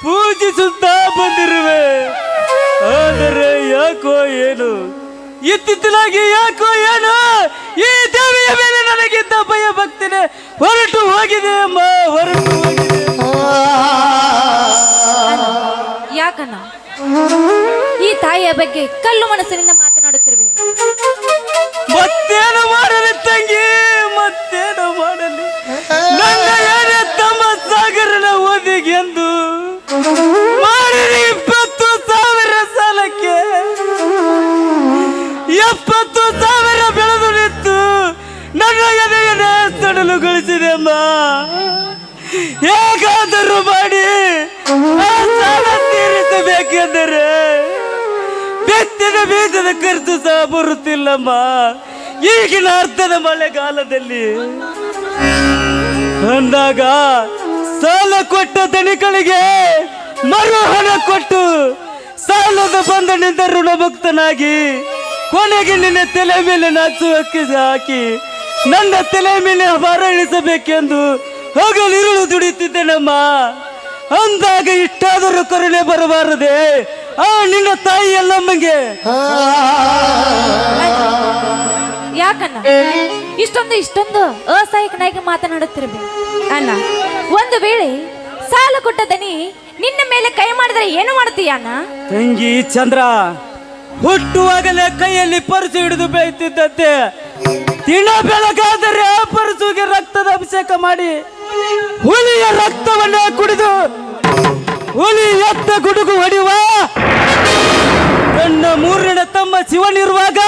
ಪೂಜಿಸುತ್ತಾ ಬಂದಿರುವೆ. ಆದರೆ ಯಾಕೋ ಏನು ಇತ್ತಿತ್ತಲಾಗಿ ಯಾಕೋ ಏನು ಈ ದೇವಿಯ ಮೇಲೆ ನನಗಿದ್ದ ಭಯ ಭಕ್ತಿನೇ ಹೊರಟು ಹೋಗಿದೆ ಅಮ್ಮ, ಹೊರಟು ಹೋಗಿದೆ. ಯಾಕನ್ನ ಈ ತಾಯಿಯ ಬಗ್ಗೆ ಕಲ್ಲು ಮನಸ್ಸಿನಿಂದ ಮಾತನಾಡುತ್ತಿರುವೆ? ಮತ್ತೇನು ಮಾಡಲಿ ತಂಗಿ, ಮತ್ತೇನು ಮಾಡಲಿ? ನನ್ನ ಏನೇ ತಮ್ಮ ಸಾಗರನ ಓದಿಗೆಂದು ಮಾಡಿರಿ 20,000 ಸಾಲಕ್ಕೆ 70,000 ಬೆಳೆದು ನಿಂತು ನನ್ನ ಎದೆಯನ್ನೇ ಸಡಲುಗೊಳಿಸಿದೆ ಅಮ್ಮ. ಹೇಗಾದರೂ ಮಾಡಿ ಆ ಸಾಲ ತೀರಿಸಬೇಕೆಂದರೆ ಬೆತ್ತಿನ ಬೀಜದ ಖರ್ಚು ಸಹ ಬರುತ್ತಿಲ್ಲಮ್ಮ. ಈಗಿನ ಅರ್ಧದ ಮಳೆಗಾಲದಲ್ಲಿ ಅಂದಾಗ ಸಾಲ ಕೊಟ್ಟ ದಣಿಗಳಿಗೆ ಮರು ಹಣ ಕೊಟ್ಟು ಸಾಲದ ಬಂಧನದಿಂದ ಋಣಮುಕ್ತನಾಗಿ ಕೊನೆಗೆ ನಿನ್ನ ತಲೆ ಮೇಲೆ ನಾಚು ಹಾಕಿ ನನ್ನ ತಲೆ ಮೇಲೆ ಭಾರ ಇಳಿಸಬೇಕೆಂದು ಹಗಲಿರುಳು ದುಡಿಯುತ್ತಿದ್ದೇನಮ್ಮ. ಅಂದಾಗ ಇಷ್ಟಾದರೂ ಕರುಣೆ ಬರಬಾರದೆ ಆ ನಿನ್ನ ತಾಯಿ ಎಲ್ಲಮ್ಮಗೆ? ಯಾಕನ್ನ ಇಷ್ಟೊಂದು ಅಸಹಾಯಕನಾಗಿ ಮಾತನಾಡುತ್ತಿರಬೇಕು? ಅಣ್ಣ, ಒಂದು ವೇಳೆ ಸಾಲ ಕೊಟ್ಟ ದನಿ ನಿನ್ನ ಮೇಲೆ ಕೈ ಮಾಡಿದ್ರೆ ಏನು ಮಾಡ್ತೀಯ ಅಣ್ಣ? ತಂಗಿ ಚಂದ್ರ, ಹುಟ್ಟುವಾಗಲೇ ಕೈಯಲ್ಲಿ ಪರಸು ಹಿಡಿದು ಬೇಯುತ್ತಿದ್ದಂತೆ ದಿನ ಬೆಳಗಾದರೆ ಆ ಪರಸುಗೆ ರಕ್ತದ ಅಭಿಷೇಕ ಮಾಡಿ ಹುಲಿಯ ರಕ್ತವನ್ನೇ ಕುಡಿದು ಹುಲಿ ಎತ್ತ ಗುಡುಗು ಹೊಡೆಯುವ ನನ್ನ ಮೂರನೇ ತಮ್ಮ ಶಿವನಿರುವಾಗ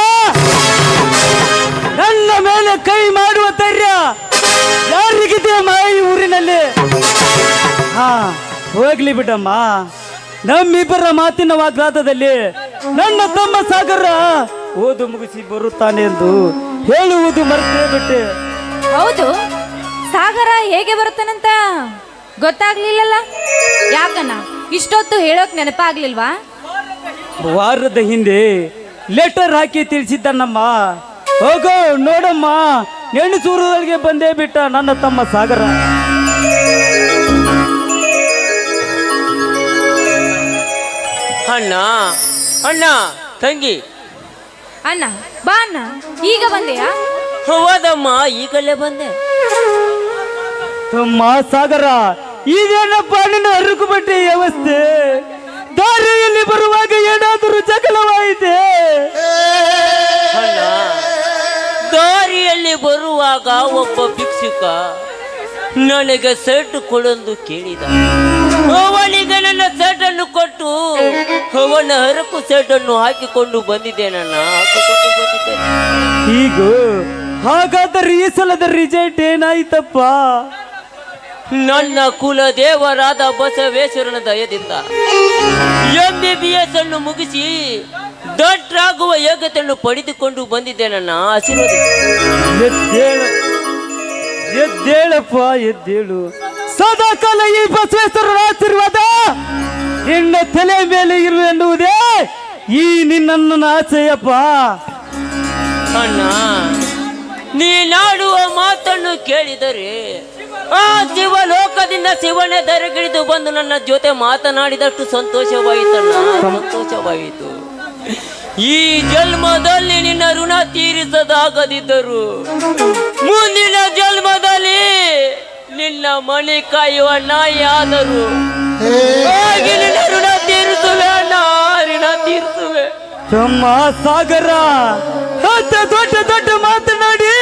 ನನ್ನ ಮೇಲೆ ಕೈ ಮಾಡುವ ಧೈರ್ಯ ಯಾರಿಗಿದೆ ಮಾಯಿ ಊರಿನಲ್ಲಿ? ಹಾ, ಹೋಗ್ಲಿ ಬಿಡಮ್ಮ. ನಮ್ಮಿಬ್ಬರ ಮಾತಿನ ವಾಗ್ವಾದದಲ್ಲಿ ನನ್ನ ತಮ್ಮ ಸಾಗರ ಓದು ಮುಗಿಸಿ ಬರುತ್ತಾನೆ ಎಂದು ಹೇಳುವುದು ಮರೆತೇ ಬಿಟ್ಟೆ. ಹೌದು, ಸಾಗರ ಹೇಗೆ ಬರುತ್ತಾನಂತ ಗೊತ್ತಾಗ್ಲಿಲ್ಲಲ್ಲ. ಯಾಕನ್ನ ಇಷ್ಟೊತ್ತು ಹೇಳೋಕ್ ನೆನಪಾಗ್ಲಿಲ್ವಾ? ವಾರದ ಹಿಂದೆ ಲೆಟರ್ ಹಾಕಿ ತಿಳಿಸಿದ್ದನ್ನಮ್ಮ. ಹೋಗೋ ನೋಡಮ್ಮ, ನೆಣಸೂರೊಳಗೆ ಬಂದೇ ಬಿಟ್ಟ ನನ್ನ ತಮ್ಮ ಸಾಗರ. ಅಣ್ಣ ಅಣ್ಣ ತಂಗಿ. ಅಣ್ಣ ಬಾ ಅಣ್ಣ, ಈಗ ಬಂದೆಯಾ? ಹೋದಮ್ಮ, ಈಗಲೇ ಬಂದೆ. ತಮ್ಮ ಸಾಗರ, ಇದೇನಪ್ಪ ನಿನ್ನ ಅರುಕು ಬಟ್ಟೆ ವ್ಯವಸ್ಥೆ? ದಾರಿಯಲ್ಲಿ ಬರುವಾಗ ಏನಾದರೂ ಜಗಳವಾಯಿತೆ? ಅಣ್ಣ, ದಾರಿಯಲ್ಲಿ ಬರುವಾಗ ಒಬ್ಬ ಭಿಕ್ಷುಕ ನನಗೆ ಶರ್ಟ್ ಕೊಡೊಂದು ಕೇಳಿದ. ಅವನಿಗೆ ನನ್ನ ಶರ್ಟ್ ಅನ್ನು ಕೊಟ್ಟು ಅವನ ಹರಕು ಶರ್ಟ್ ಅನ್ನು ಹಾಕಿಕೊಂಡು ಬಂದಿದ್ದೇನಣ್ಣ, ಹಾಕಿಕೊಂಡು ಬಂದಿದ್ದೇನೆ. ಈಗ ಹಾಗಾದರೆ ಈ ಸಲದ ರಿಸಲ್ಟ್ ಏನಾಯ್ತಪ್ಪ? ನನ್ನ ಕುಲ ದೇವರಾದ ಬಸವೇಶ್ವರನ ದಯದಿಂದ MBBS ಅನ್ನು ಮುಗಿಸಿ ಡಾಕ್ಟರಾಗುವ ಯೋಗ್ಯತೆಯನ್ನು ಪಡೆದುಕೊಂಡು ಬಂದಿದ್ದೇನಣ್ಣ, ಆಶೀರ್ವಾದ. ಎದ್ದೇಳಪ್ಪ, ಎದ್ದೇಳು. ಸದಾ ಕಾಲ ಈ ಬಸವೇಶ್ವರರ ಆಶೀರ್ವಾದ ನಿನ್ನ ತಲೆ ಮೇಲೆ ಇರು ಎನ್ನುವುದೇ ಈ ನಿನ್ನ ಆಸೆಯಪ್ಪ. ಅಣ್ಣ, ನೀನಾಡುವ ಮಾತನ್ನು ಕೇಳಿದರೆ ಆ ಶಿವಲೋಕದಿಂದ ಶಿವನೇ ಧರೆಗಿಳಿದು ಬಂದು ನನ್ನ ಜೊತೆ ಮಾತನಾಡಿದಷ್ಟು ಸಂತೋಷವಾಯಿತಣ್ಣ, ಸಂತೋಷವಾಯಿತು. ಈ ಜನ್ಮದಲ್ಲಿ ನಿನ್ನ ಋಣ ತೀರಿಸದಾಗದಿದ್ದರು ಮುಂದಿನ ಜನ್ಮದಲ್ಲಿ ನಿನ್ನ ಮನೆ ಕಾಯುವ ನಾಯಿ ಆದರು ಹಾಗೆ ನಿನ್ನ ಋಣ ತೀರಿಸುವೆ ಅಣ್ಣ, ಋಣ ತೀರಿಸುವೆ. ತಮ್ಮ ಸಾಗರ ಅಂತ ದೊಡ್ಡ ದೊಡ್ಡ ಮಾತನಾಡಿ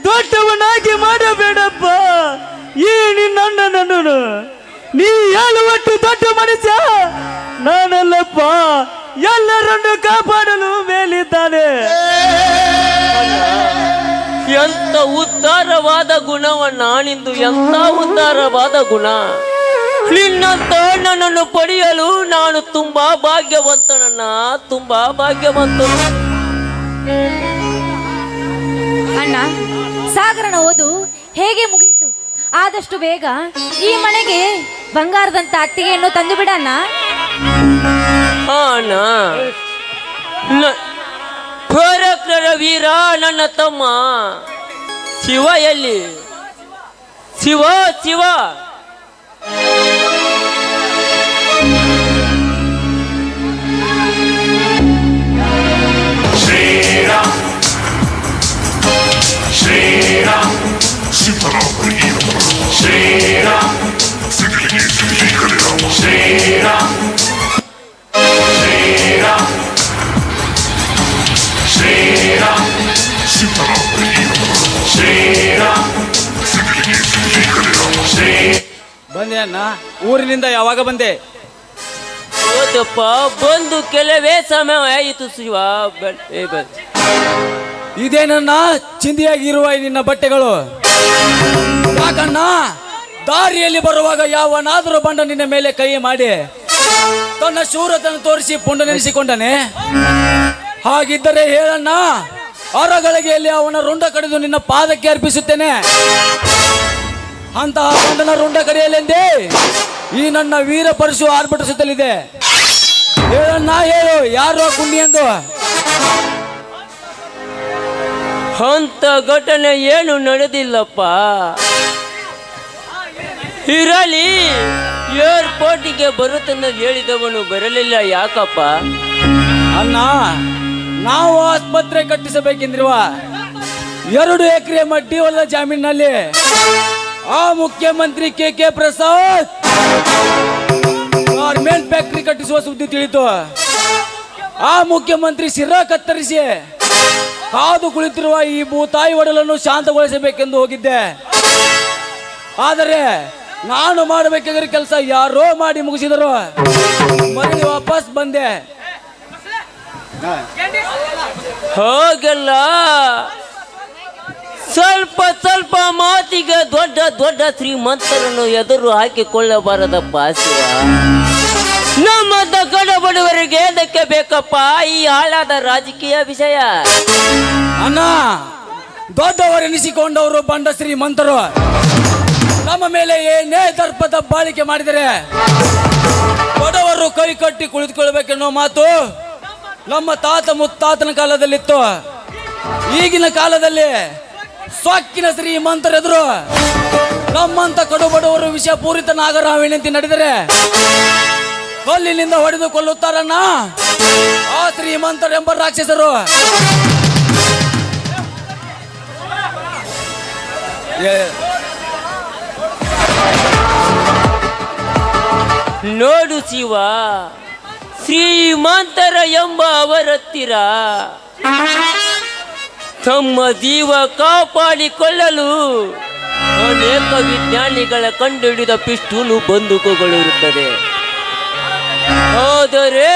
ದೊಡ್ಡವನಾಗಿ ಮಾಡಬೇಡಪ್ಪ. ಈ ನಿನ್ನಣ್ಣನನ್ನು ನೀ ಹೇಳುವಟ್ಟು ದೊಡ್ಡ ಮನುಷ್ಯ ನಾನಲ್ಲಪ್ಪ. ಎಲ್ಲರನ್ನು ಕಾಪಾಡಲು ಮೇಲಿದ್ದಾನೆ. ಎಂತ ಉದ್ಧಾರವಾದ ಗುಣವನ್ನ ನಿಂದು, ಎಂತ ಉದ್ಧಾರವಾದ ಗುಣ. ನಿನ್ನಂತ ಅಣ್ಣನನ್ನು ಪಡೆಯಲು ನಾನು ತುಂಬಾ ಭಾಗ್ಯವಂತನನ್ನ, ತುಂಬಾ ಭಾಗ್ಯವಂತನು. ಅಣ್ಣ, ಸಾಗರನ ಓದು ಹೇಗೆ ಮುಗಿಯಿತು? ಆದಷ್ಟು ಬೇಗ ಈ ಮನೆಗೆ ಬಂಗಾರದಂತ ಅತ್ತಿಗೆಯನ್ನು ತಂದು ಬಿಡಣ್ಣ. ಅಣ್ಣ, ಪರಾಕ್ರಮ ವೀರ ನನ್ನ ತಮ್ಮ ಶಿವ ಎಲ್ಲಿ? ಶಿವ ಶಿವ ಶ್ರೀರಾಮ್ ಶ್ರೀರಾಮ್ ಶ್ರೀರಾಮ್ ಶ್ರೀರಾಮ್ ಶ್ರೀರಾಮ್ ಶ್ರೀರಾಮ್ ಶ್ರೀರಾಮ್ ಶ್ರೀ ಬಂದೆ ಅಣ್ಣ. ಊರಿನಿಂದ ಯಾವಾಗ ಬಂದೆ? ಹೌದಪ್ಪ, ಬಂದು ಕೆಲವೇ ಸಮಯ ಆಯಿತು ಶಿವ. ಇದೇನನ್ನ ಚಿಂದಿಯಾಗಿರುವ ನಿನ್ನ ಬಟ್ಟೆಗಳು? ಯಾಕಣ್ಣ ದಾರಿಯಲ್ಲಿ ಬರುವಾಗ ಯಾವನಾದರೂ ಬಂಡ ನಿನ್ನ ಮೇಲೆ ಕೈ ಮಾಡಿ ತನ್ನ ಶೂರತನ್ನು ತೋರಿಸಿ ಪುಂಡ ನೆನೆಸಿಕೊಂಡನೆ? ಹಾಗಿದ್ದರೆ ಹೇಳಣ್ಣ, ಹೊರಗಳಿಗೆಯಲ್ಲಿ ಅವನ ರುಂಡ ಕಡಿದು ನಿನ್ನ ಪಾದಕ್ಕೆ ಅರ್ಪಿಸುತ್ತೇನೆ. ಅಂತಹ ಬಂಡನ ರುಂಡ ಕಡಿಯಲೆಂದೇ ಈ ನನ್ನ ವೀರ ಪರಶು ಆರ್ಭಟಿಸುತ್ತಲಿದೆ. ಹೇಳಣ್ಣ, ಹೇಳು, ಯಾರು ಕುಂಡಿ ಎಂದು? ಅಂತ ಘಟನೆ ಏನು ನಡೆದಿಲ್ಲಪ್ಪ. ಇರಲಿ, ಏರ್ಪೋರ್ಟಿಗೆ ಬರುತ್ತಂದ ಹೇಳಿದವನು ಬರಲಿಲ್ಲ, ಯಾಕಪ್ಪ? ಅಣ್ಣ, ನಾವು ಆಸ್ಪತ್ರೆ ಕಟ್ಟಿಸಬೇಕೆಂದಿರುವ 2 ಎಕರೆ ಮಡ್ಡಿ ಹೊಲ ಜಮೀನಿನಲ್ಲಿ ಆ ಮುಖ್ಯಮಂತ್ರಿ ಕೆ ಪ್ರಸಾದ್ ಗಾರ್ಮೆಂಟ್ ಫ್ಯಾಕ್ಟರಿ ಕಟ್ಟಿಸುವ ಸುದ್ದಿ ತಿಳಿತು. ಆ ಮುಖ್ಯಮಂತ್ರಿ ಶಿರ ಕತ್ತರಿಸಿ ಕಾದು ಕುಳಿತಿರುವ ಈ ಭೂತಾಯಿ ಒಡಲನ್ನು ಶಾಂತಗೊಳಿಸಬೇಕೆಂದು ಹೋಗಿದ್ದೆ. ಆದರೆ ನಾನು ಮಾಡಬೇಕಾಗಿರೋ ಕೆಲಸ ಯಾರೋ ಮಾಡಿ ಮುಗಿಸಿದರು. ಮರಳಿ ವಾಪಸ್ ಬಂದೆ. ಹೋಗಲ್ಲ, ಸ್ವಲ್ಪ ಸ್ವಲ್ಪ ಮಾತಿಗೆ ದೊಡ್ಡ ದೊಡ್ಡ ಶ್ರೀಮಂತರನ್ನು ಎದುರು ಹಾಕಿಕೊಳ್ಳಬಾರದಪ್ಪ ಶಿವ. ನಮ್ಮಂತ ಕಡಬಡವರಿಗೆ ಅದಕ್ಕೆ ಬೇಕಪ್ಪ ಈ ಹಾಳಾದ ರಾಜಕೀಯ ವಿಷಯ. ಅಣ್ಣ, ದೊಡ್ಡವರೆನಿಸಿಕೊಂಡವರು ಬಂಡ ಶ್ರೀಮಂತರು ನಮ್ಮ ಮೇಲೆ ಏನೇ ದರ್ಪದ ಬಾಳಿಕೆ ಮಾಡಿದರೆ ಬಡವರು ಕೈ ಕಟ್ಟಿ ಕುಳಿತುಕೊಳ್ಬೇಕೆನ್ನೋ ಮಾತು ನಮ್ಮ ತಾತ ಮುತ್ತಾತನ ಕಾಲದಲ್ಲಿತ್ತು. ಈಗಿನ ಕಾಲದಲ್ಲಿ ಸೊಕ್ಕಿನ ಶ್ರೀಮಂತರೆದುರು ನಮ್ಮಂತ ಕಡುಬಡವರು ವಿಷಪೂರಿತ ನಾಗರಾವಿನಂತೆ ನಡೆದರೆ ಕಲ್ಲಿನಿಂದ ಹೊಡೆದು ಕೊಲ್ಲುತ್ತಾರಣ್ಣ ಆ ಶ್ರೀಮಂತರೆಂಬ ರಾಕ್ಷಸರು. ನೋಡು ಶಿವ, ಶ್ರೀಮಂತರ ಎಂಬ ಅವರತ್ತಿರ ತಮ್ಮ ಜೀವ ಕಾಪಾಡಿಕೊಳ್ಳಲು ಅನೇಕ ವಿಜ್ಞಾನಿಗಳ ಕಂಡುಹಿಡಿದ ಪಿಸ್ತೂಲು ಬಂದೂಕುಗಳಿರುತ್ತದೆ. ಆದರೆ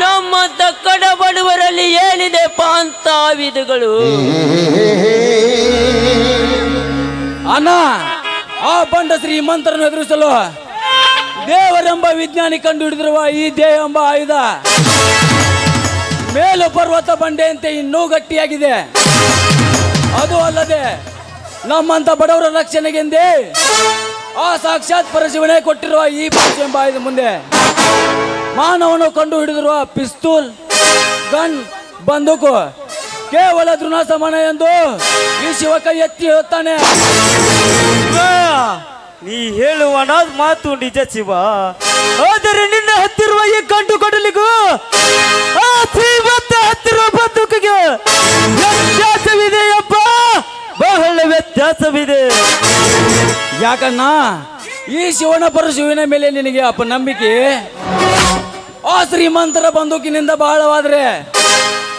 ನಮ್ಮಂತ ಕಡಬಡವರಲ್ಲಿ ಏನಿದೆ ಪಾಂತ ಆಯುಧಗಳು? ಅಣ್ಣ, ಆ ಬಂಡ ಶ್ರೀಮಂತರನ್ನು ಎದುರಿಸಲು ದೇವರೆಂಬ ವಿಜ್ಞಾನಿ ಕಂಡು ಹಿಡಿದಿರುವ ಈ ದೇಹ ಎಂಬ ಆಯುಧ ಮೇಲು ಪರ್ವತ ಬಂಡೆಯಂತೆ ಇನ್ನೂ ಗಟ್ಟಿಯಾಗಿದೆ. ಅದು ಅಲ್ಲದೆ ನಮ್ಮಂತ ಬಡವರ ರಕ್ಷಣೆಗೆಂದೇ ಆ ಸಾಕ್ಷಾತ್ ಪರಶಿವನೇ ಕೊಟ್ಟಿರುವ ಈ ಪರಶು ಎಂಬ ಆಯುಧ ಮುಂದೆ ಮಾನವನು ಕಂಡು ಹಿಡಿದಿರುವ ಪಿಸ್ತೂಲ್, ಗನ್, ಬಂದೂಕು ಕೇವಲ ತೃಣ ಸಮಾನ ಎಂದು ಈ ಶಿವ ಕೈ ಎತ್ತಿ ಹೇಳ್ತಾನೆ. ನೀ ಹೇಳುವ ಮಾತು ನಿಜ ಶಿವ, ಆದರೆ ನಿನ್ನ ಹತ್ತಿರುವ ಈ ಗಂಡು ಕೊಡಲಿಗೂ ಆ ಶ್ರೀಮಂತ ಹತ್ತಿರುವ ಬದುಕಿಗೆ ವ್ಯತ್ಯಾಸವಿದೆಯಪ್ಪ, ಬಹಳ ವ್ಯತ್ಯಾಸವಿದೆ. ಯಾಕಣ್ಣ ಈ ಶಿವನ ಪರಶುವಿನ ಮೇಲೆ ನಿನಗೆ ಅಪನಂಬಿಕೆ ಆ ಶ್ರೀಮಂತರ ಬಂದೂಕಿನಿಂದ ಬಹಳವಾದ್ರೆ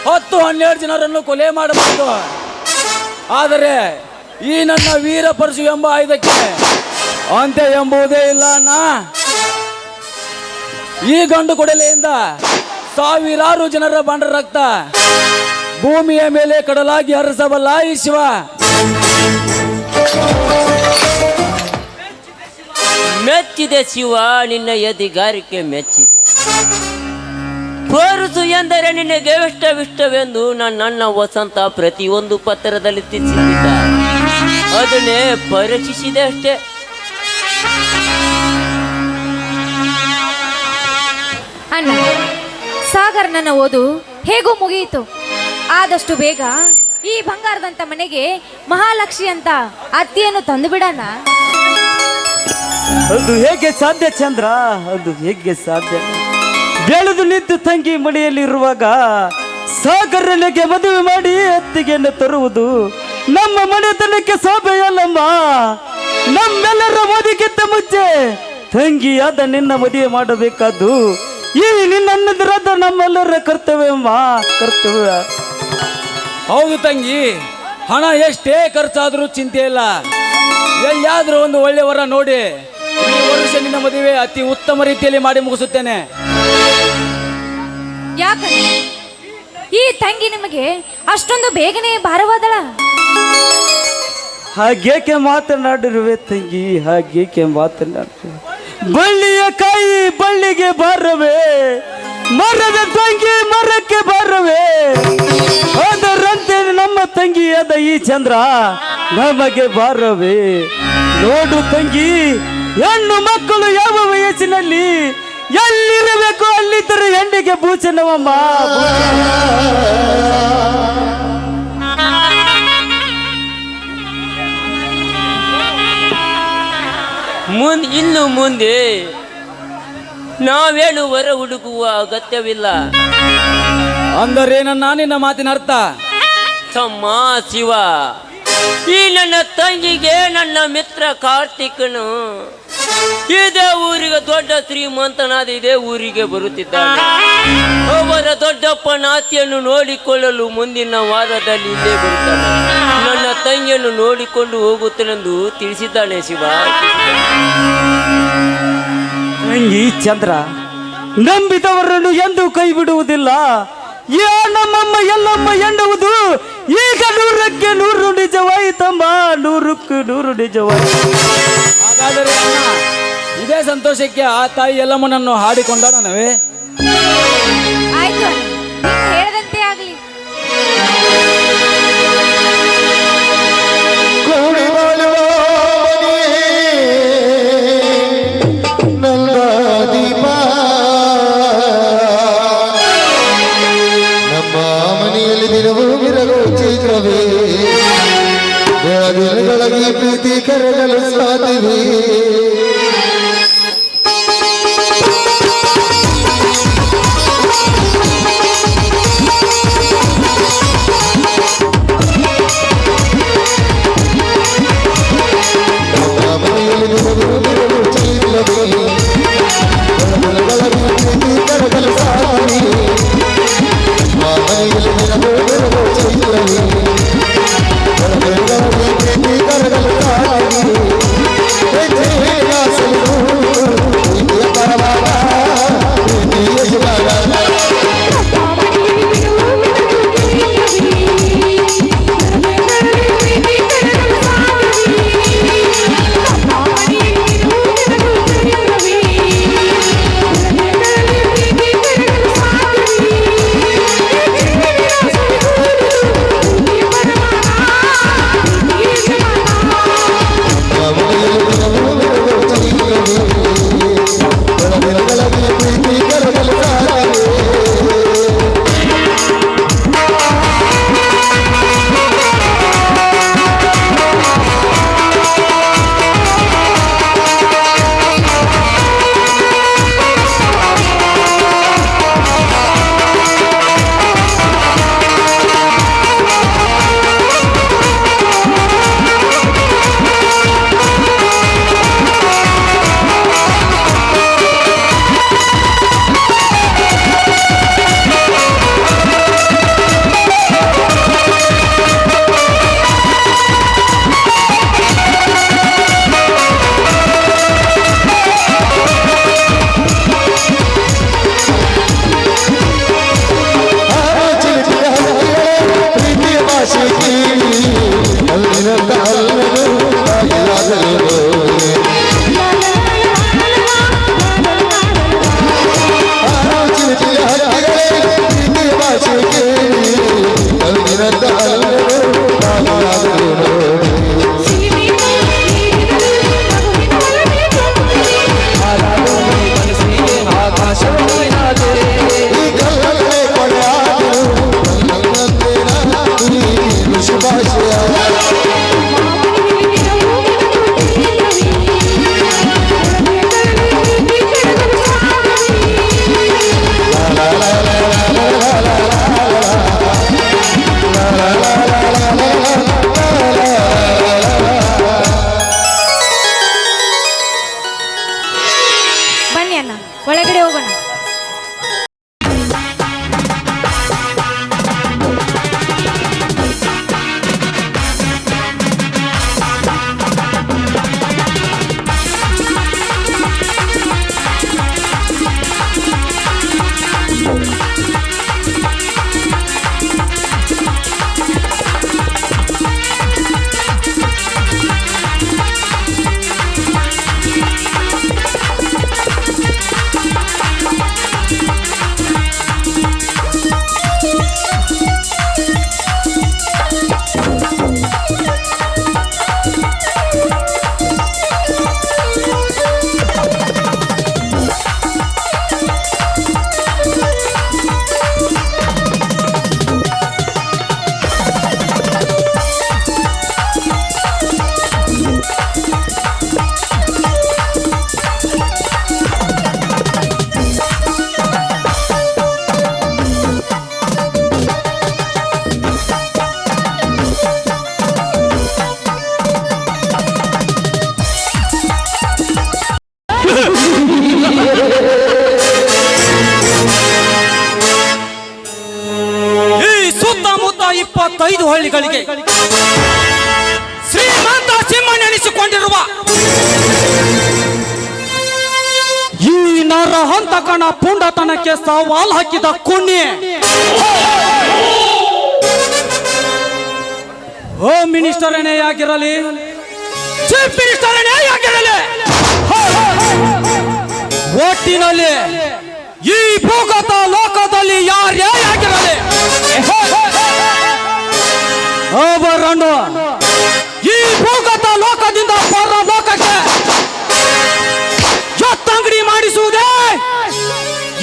10-12 ಜನರನ್ನು ಕೊಲೆ ಮಾಡಬಹುದು. ಆದರೆ ಈ ನನ್ನ ವೀರ ಪರಶು ಎಂಬ ಆಯುಧಕ್ಕೆ ಅಂತ್ಯ ಎಂಬುದೇ ಇಲ್ಲ ಅಣ್ಣ. ಈ ಗಂಡು ಕೊಡಲೆಯಿಂದ ಸಾವಿರಾರು ಜನರ ಬಂಡ ರಕ್ತ ಭೂಮಿಯ ಮೇಲೆ ಕಡಲಾಗಿ ಹರಿಸಬಲ್ಲ ಈ ಶಿವ. ಮೆಚ್ಚಿದೆ ಶಿವ, ನಿನ್ನ ಎದಿಗಾರಿಕೆ ಮೆಚ್ಚಿದೆ. ಪರಶು ಎಂದರೆ ನಿನಗೆ ಇಷ್ಟವೆಂದು ನನ್ನ ವಸಂತ ಪ್ರತಿಯೊಂದು ಪತ್ರದಲ್ಲಿ ತಿಳಿಸಿದ್ದ, ಅದನ್ನೇ ಪರೀಕ್ಷಿಸಿದೆ ಅಷ್ಟೇ. ಅಣ್ಣ, ಸಾಗರ್ ನನ್ನ ಓದು ಹೇಗೂ ಮುಗಿಯಿತು. ಆದಷ್ಟು ಬೇಗ ಈ ಬಂಗಾರದಂತ ಮನೆಗೆ ಮಹಾಲಕ್ಷ್ಮಿ ಅಂತ ಅತ್ತಿಯನ್ನು ತಂದು ಬಿಡೋಣ. ಅದು ಹೇಗೆ ಸಾಧ್ಯ ಚಂದ್ರ, ಅದು ಹೇಗೆ ಸಾಧ್ಯ? ಬೆಳೆದು ನಿಂತು ತಂಗಿ ಮನೆಯಲ್ಲಿರುವಾಗ ಸಾಗರನಿಗೆ ಮದುವೆ ಮಾಡಿ ಅತ್ತಿಗೆಯನ್ನು ತರುವುದು ನಮ್ಮ ಮನೆತನಕ್ಕೆ ಶೋಭೆಯಲ್ಲಮ್ಮ. ನಮ್ಮೆಲ್ಲರ ಮದುವೆಗಿಂತ ಮುಂಚೆ ತಂಗಿಯಾದ ನಿನ್ನ ಮದುವೆ ಮಾಡಬೇಕಾದ್ದು ಈ ನಿನ್ನನ್ನದ್ರಾದ ನಮ್ಮೆಲ್ಲರ ಕರ್ತವ್ಯಮ್ಮ, ಕರ್ತವ್ಯ. ಹೌದು ತಂಗಿ, ಹಣ ಎಷ್ಟೇ ಖರ್ಚಾದ್ರೂ ಚಿಂತೆ ಇಲ್ಲ. ಎಲ್ಲಿಯಾದ್ರೂ ಒಂದು ಒಳ್ಳೆ ವರ ನೋಡಿ ಈ ವರ್ಷ ನಿನ್ನ ಮದುವೆ ಅತಿ ಉತ್ತಮ ರೀತಿಯಲ್ಲಿ ಮಾಡಿ ಮುಗಿಸುತ್ತೇನೆ. ಯಾಕಂದ್ರೆ ಈ ತಂಗಿ ನಿಮಗೆ ಅಷ್ಟೊಂದು ಬೇಗನೆ ಭಾರವಾದಳ? ಹಾಗೇಕೆ ಮಾತನಾಡಿರುವೆ ತಂಗಿ, ಹಾಗೇಕೆ ಮಾತನಾಡಿರುವೆ? ಬಳ್ಳಿಯ ಕಾಯಿ ಬಳ್ಳಿಗೆ ಬಾರವೇ, ಮರದ ತಂಗಿ ಮರಕ್ಕೆ ಬಾರವೇ, ಅದರಂತೆ ನಮ್ಮ ತಂಗಿಯಾದ ಈ ಚಂದ್ರ ನಮಗೆ ಬಾರವೇ. ನೋಡು ತಂಗಿ, ಹೆಣ್ಣು ಮಕ್ಕಳು ಯಾವ ವಯಸ್ಸಿನಲ್ಲಿ ಎಲ್ಲಿರಬೇಕು ಅಲ್ಲಿದ್ದರೆ ಹೆಣ್ಣಿಗೆ ಭೂಷಣವಮ್ಮ. ಇನ್ನು ಮುಂದೆ ನಾವೇನು ವರ ಹುಡುಕುವ ಅಗತ್ಯವಿಲ್ಲ. ಅಂದರೆ ನಿನ್ನ ಮಾತಿನ ಅರ್ಥ? ತಮ್ಮ ಶಿವ, ಈ ನನ್ನ ತಂಗಿಗೆ ನನ್ನ ಮಿತ್ರ ಕಾರ್ತಿಕನು ಇದೇ ಊರಿಗೆ ದೊಡ್ಡ ಶ್ರೀಮಂತನಾದ ಇದೇ ಊರಿಗೆ ಬರುತ್ತಿದ್ದಾನೆ. ಅವರ ದೊಡ್ಡಪ್ಪ ನಾತಿಯನ್ನು ನೋಡಿಕೊಳ್ಳಲು ಮುಂದಿನ ವಾರದಲ್ಲಿ ಇಲ್ಲೇ ಬರುತ್ತಾನೆ. ನನ್ನ ತಂಗಿಯನ್ನು ನೋಡಿಕೊಂಡು ಹೋಗುತ್ತೇನೆಂದು ತಿಳಿಸಿದ್ದಾನೆ ಶಿವ. ತಂಗಿ ಚಂದ್ರ ನಂಬಿದವರನ್ನು ಎಂದು ಕೈ ಬಿಡುವುದಿಲ್ಲ. ನಮ್ಮಮ್ಮ ಎಲ್ಲಮ್ಮ ಎನ್ನುವುದು ಈಗ 100ಕ್ಕೆ 100 ನಿಜವಾಯಿತಮ್ಮ, 100ಕ್ಕೆ 100 ನಿಜವಾಯಿತು. ಹಾಗಾದರೆ ಅಣ್ಣ, ಇದೇ ಸಂತೋಷಕ್ಕೆ ಆ ತಾಯಿ ಎಲ್ಲಮ್ಮನನ್ನು ಹಾಡಿಕೊಂಡಾಡನವೇ? ಆಯ್ತು, ನೀನು ಹೇಳದಂತೆ ಆಗಲಿ. ನಮ್ಮ ಮನೆಯಲ್ಲಿ ದಿನವೂ ಮಿರಗೋ ಚೈತ್ರವೇ, ಬೆಳಗಿನ ಪ್ರೀತಿ ಕರೆಗಳು ಸಾಧಿವೆ. 25 ಹಳ್ಳಿಗಳಿಗೆ ಶ್ರೀಮಂತ ಸಿಂಹನೆನಿಸಿಕೊಂಡಿರುವ ಈ ನರಹಂತಕನ ಪುಂಡತನಕ್ಕೆ ಸವಾಲ್ ಹಾಕಿದ ಕುಣ್ಣಿ ಹೋಮ್ ಮಿನಿಸ್ಟರ್ ಏನೇ ಆಗಿರಲಿ, ಚೀಫ್ ಮಿನಿಸ್ಟರ್ ಏನೇ ಆಗಿರಲಿ, ಒಟ್ಟಿನಲ್ಲಿ ಈ ಭೂಗತ ಲೋಕದಲ್ಲಿ ಯಾರೇ ಆಗಿರಲಿ ಅವರನ್ನು ಈ ಭೂಗತ ಲೋಕದಿಂದ ಪರ ಲೋಕಕ್ಕೆ ಎತ್ತಂಗಡಿ ಮಾಡಿಸುವುದೇ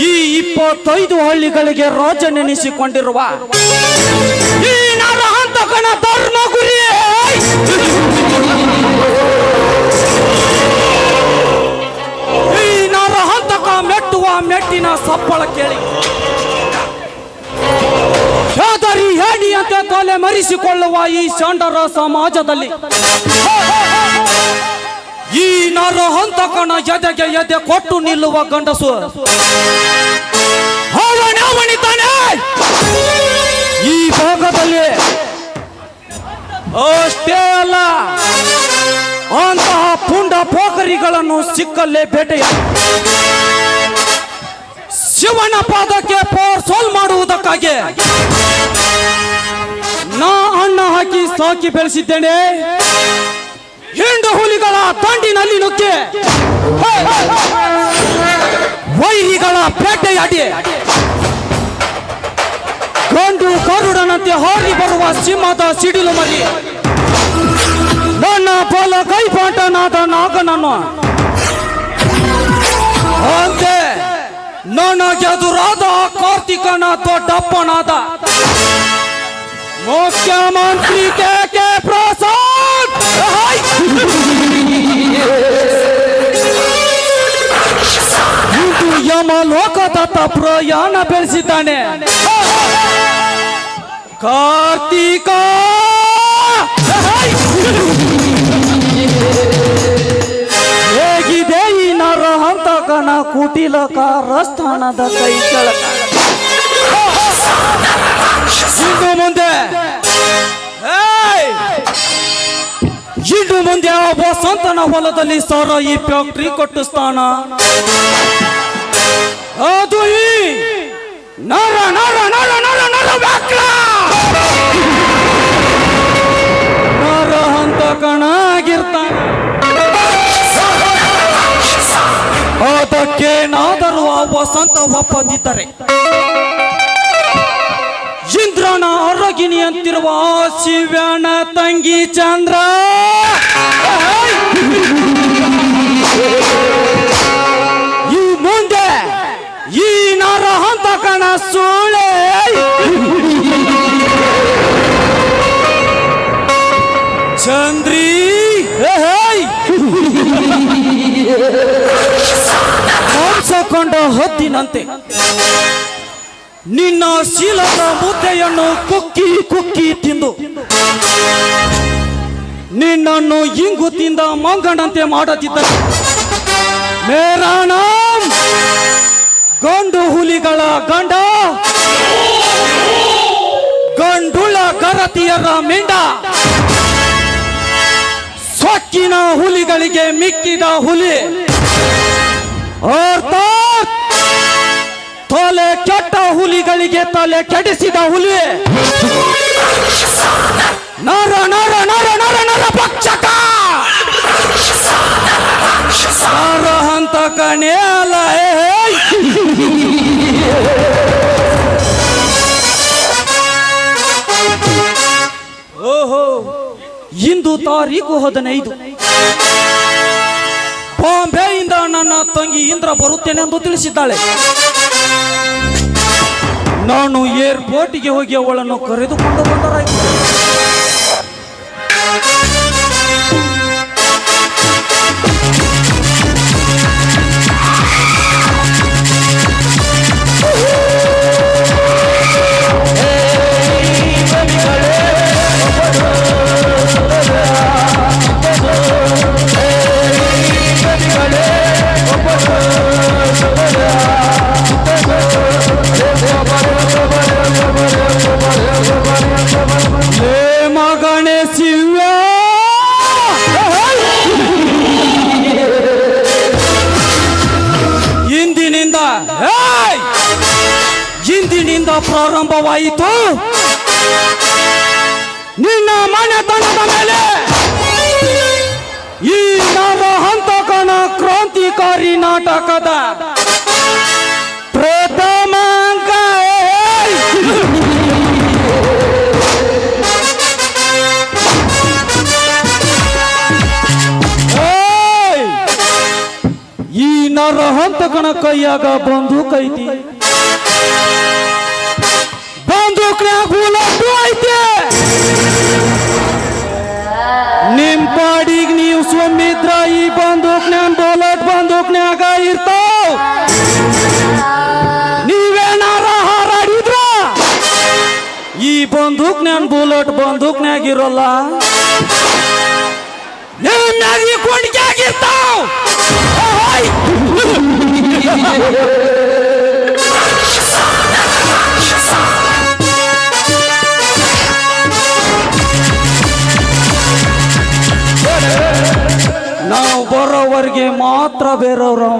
ಈ 25 ಹಳ್ಳಿಗಳಿಗೆ ರಾಜ ನೆನೆಸಿಕೊಂಡಿರುವ ಈ ನರಹಂತಕನ ಧರ್ಮ ಗುರಿ. ಈ ನರಹಂತಕ ಮೆಟ್ಟುವ ಮೆಟ್ಟಿನ ಸಪ್ಪಳ ಕೇಳಿ ಹೆದರಿ ಹೇಡಿಯಂತೆ ತಲೆ ಮರೆಸಿಕೊಳ್ಳುವ ಈ ಷಂಡರ ಸಮಾಜದಲ್ಲಿ ಈ ನರಹಂತಕನ ಎದೆಗೆ ಎದೆ ಕೊಟ್ಟು ನಿಲ್ಲುವ ಗಂಡಸು ಅವನಿತಾನೆ ಈ ಭಾಗದಲ್ಲಿ. ಅಷ್ಟೇ ಅಲ್ಲ, ಅಂತಹ ಪುಂಡ ಪೋಖರಿಗಳನ್ನು ಸಿಕ್ಕಲ್ಲೇ ಬೇಟೆಯ ಶಿವನ ಪಾದಕ್ಕೆ ಸೋಲ್ ಮಾಡುವುದಕ್ಕಾಗಿ ನಾ ಅನ್ನ ಹಾಕಿ ಸಾಕಿ ಬೆಳೆಸಿದ್ದೇನೆ. ಹಿಂಡು ಹುಲಿಗಳ ದಂಡಿನಲ್ಲಿ ನುಗ್ಗಿ ವೈರಿಗಳ ಬೇಟೆಯಾಡಿ ಗಂಡು ಕರುಡನಂತೆ ಹಾರಿ ಬರುವ ಸಿಂಹದ ಸಿಡಿಲು ಮರಿ ನನ್ನ ಬಲ ಕೈಪಾಟನಾದ ನಾಗನನ್ನು ಅಂತೆ ನನಗೆದುರಾದ ಕಾರ್ತಿಕನ ದೊಡ್ಡಪ್ಪನಾದ ಮುಖ್ಯಮಂತ್ರಿ ಕೆ ಪ್ರಸಾದ್ ಇದು ಯಮ ಲೋಕದತ್ತ ಪ್ರಯಾಣ ಬೆಳೆಸಿದ್ದಾನೆ. ಕಾರ್ತಿಕ ಹೇಗಿದೆ ಈ ನರಹಂತಕನ ಕುಟಿಲ ಕಾರಸ್ಥಾನದ ಕೈ ಕೆಳಕ. ಇನ್ನು ಮುಂದೆ ಆ ವಸಂತನ ಹೊಲದಲ್ಲಿ ಸಾರಾಯಿ ಫ್ಯಾಕ್ಟ್ರಿ ಕಟ್ಟಿಸ್ತಾನ. ಅದು ಈ ನರ ನರ ನರ ನರ ನರ ನರಹಂತಕನಾಗಿರ್ತಾನ. ಅದಕ್ಕೇನಾದರೂ ಆ ವಸಂತ ಒಪ್ಪದಿದ್ದರೆ ಇಂದ್ರನ ಅರಗಿನಿ ಅಂತಿರುವ ಶಿವ್ಯನ ತಂಗಿ ಚಂದ್ರ ಈ ಮುಂದೆ ಈ ನರಹಂತಕನ ಸೂಳೆ ಚಂದ್ರಿ ಮಾಂಸಕೊಂಡ ಹೊತ್ತಿನಂತೆ ನಿನ್ನ ಶೀಲದ ಮುದ್ದೆಯನ್ನು ಕುಕ್ಕಿ ಕುಕ್ಕಿ ತಿಂದು ನಿನ್ನನ್ನು ಇಂಗು ತಿಂದ ಮಂಗನಂತೆ ಮಾಡದಿದ್ದರೆ ಮೇರಾ ನಾಮ್ ಗಂಡು ಹುಲಿಗಳ ಗಂಡ, ಗಂಡುಳ ಗರತಿಯರ ಮಿಂಡ, ಸೊಕ್ಕಿನ ಹುಲಿಗಳಿಗೆ ಮಿಕ್ಕಿದ ಹುಲಿ ಅರ್ಥಾತ್ ತಲೆ ಕೆಟ್ಟ ಹುಲಿಗಳಿಗೆ ತಲೆ ಕೆಡಿಸಿದ ಹುಲಿ ನರ ನರ ನರ ನರ ನರ ಭಕ್ಷಕ ನರಹಂತಕನೇ ಅಲ್ಲ. ಓಹೋ, ಇಂದು ತಾರೀಕು 15. ಬಾಂಬೆಯಿಂದ ನನ್ನ ತಂಗಿ ಇಂದ್ರ ಬರುತ್ತೇನೆಂದು ತಿಳಿಸಿದ್ದಾಳೆ. ನಾನು ಏರ್ಪೋರ್ಟ್ಗೆ ಹೋಗಿ ಅವಳನ್ನು ಕರೆದುಕೊಂಡು ಬಂದರಾಯಿತು. ಇಂದಿನಿಂದ ಪ್ರಾರಂಭವಾಯಿತು ನಿನ್ನ ಮನೆತನದ ಮೇಲೆ ಈ ನರಹಂತಕನ ಕ್ರಾಂತಿಕಾರಿ ನಾಟಕದ ಪ್ರಥಮ ಅಂಕ. ಈ ನರಹಂತಕನ ಕೈಯಾಗ ಬಂದೂಕ್ ಐತಿ, ಬಂದೂಕ್ನ್ಯಾಗ ಬುಲೆಟ್ ಐತಿ. ನಿಮ್ ಪಾಡಿಗೆ ನೀವು ಸುಮ್ಮಿದ್ರ ಈ ಬಂದೂಕ್ನ್ಯಾಗ ಇರ್ತಾವ. ನೀವೇನಾರ ಹಾರಾಡಿದ್ರ ಈ ಬಂದೂಕ್ನ್ಯಾಗ ಇರೋಲ್ಲ, ನಿಮ್ನಾಗ ಈ ಕೊಂಡಿಗ್ಯಾಗಿರ್ತಾವ. ನಾವು ಬರೋವರೆಗೆ ಮಾತ್ರ ಬೇರೆಯವ್ರವ,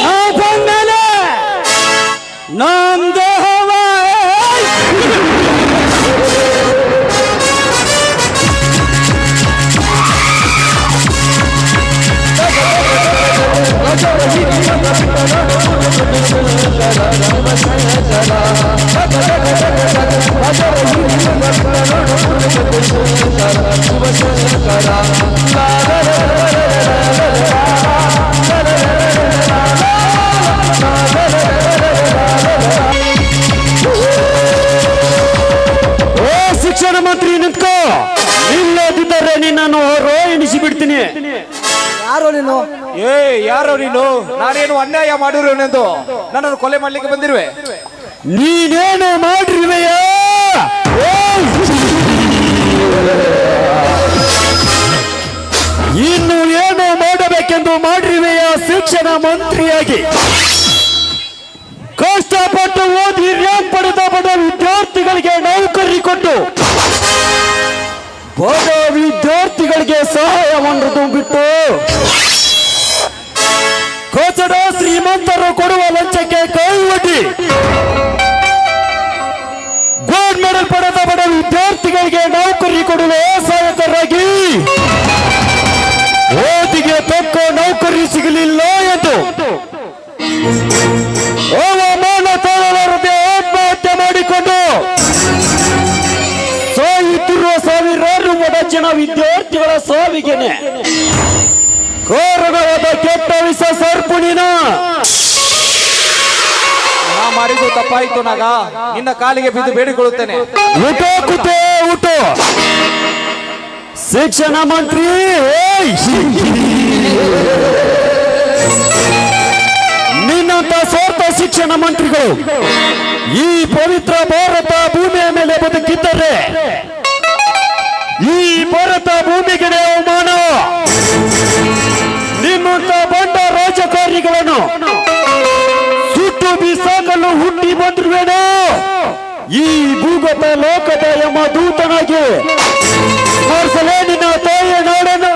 ನಾವು ಬಂದ್ಮೇಲೆ ನಮ್ ದೇಹವ ಶಿಕ್ಷಣ ಮಂತ್ರಿ ನಿಂತ್ಕೋ, ನಿಲ್ಲದಿದ್ದರೆ ನಿನ್ನನ್ನು ಹೊರ ಎಣಿಸಿ ಬಿಡ್ತೀನಿ. ಯಾರು ನೀನು? ಯಾರೋ ನೀನು? ನಾನೇನು ಅನ್ಯಾಯ ಮಾಡಿರುವೆನೆಂದು ನನ್ನನ್ನು ಕೊಲೆ ಮಾಡ್ಲಿಕ್ಕೆ ಬಂದಿರುವೆ? ನೀನೇನು ಮಾಡಿರುವೆಯಾ? ಇನ್ನು ಏನು ಮಾಡಬೇಕೆಂದು ಮಾಡಿರುವೆಯಾ? ಶಿಕ್ಷಣ ಮಂತ್ರಿಯಾಗಿ ಕಷ್ಟಪಟ್ಟು ಓದಿ ರ್ಯಾಂಕ್ ಪಡೆದ ಬಡ ವಿದ್ಯಾರ್ಥಿಗಳಿಗೆ ನೌಕರಿ ಕೊಟ್ಟು ಬಡ ವಿದ್ಯಾರ್ಥಿಗಳಿಗೆ ಸಹಾಯ ಮಾಡುವುದು ಬಿಟ್ಟು ಕಚಡ ಶ್ರೀಮಂತರು ಕೊಡುವ ಲಂಚಕ್ಕೆ ಕೈ ಒಡ್ಡಿ ಗೋಲ್ಡ್ ಮೆಡಲ್ ಪಡೆದ ಬಡ ವಿದ್ಯಾರ್ಥಿಗಳಿಗೆ ನೌಕರಿ ಕೊಡುವ ಸಹಾಯಕರಾಗಿ ಓದಿಗೆ ತಕ್ಕ ನೌಕರಿ ಸಿಗಲಿಲ್ಲ ಎಂದು ಅವಮಾನ ತಾಳಲಾರದೆ ಆತ್ಮಹತ್ಯೆ ಮಾಡಿಕೊಂಡು ಸಾಯುತ್ತಿರುವ ಸಾವಿರಾರು ಜನ ವಿದ್ಯಾರ್ಥಿಗಳ ಸಾವಿಗೆನೆ ಕಾರಣವಾದ ಕೆಟ್ಟ ವಿಷ ಸರ್ಪುಣಿನ ನಾ ಮಾಡಿದ್ದು ತಪ್ಪಾಯಿತು ನಾಗ, ನಿನ್ನ ಕಾಲಿಗೆ ಬಿದ್ದು ಬೇಡಿಕೊಳ್ಳುತ್ತೇನೆ. ಊಟ ಶಿಕ್ಷಣ ಮಂತ್ರಿ ನಿನ್ನಂತ ಸ್ವಾರ್ಥ ಶಿಕ್ಷಣ ಮಂತ್ರಿಗಳು ಈ ಪವಿತ್ರ ಭಾರತ ಭೂಮಿಯ ಮೇಲೆ ಬದುಕಿದ್ದರೆ ಈ ಭಾರತ ಭೂಮಿಗೆ ಅವಮಾನ. ನಿಮ್ಮಂತ ಬಂಡ ರಾಜಕಾರಣಿಗಳನ್ನು ಸುಟ್ಟು ಬಿಸಾಕಲು ಹುಟ್ಟಿ ಬಂದಿರುವೇನೋ ಈ ಭೂಗತ ಲೋಕದ ಯಮ ದೂತನಾಗಿ ಸ್ಮರಿಸಲೇ ನಿನ್ನ ತಾಯಿಯ ನಾಡನ್ನು.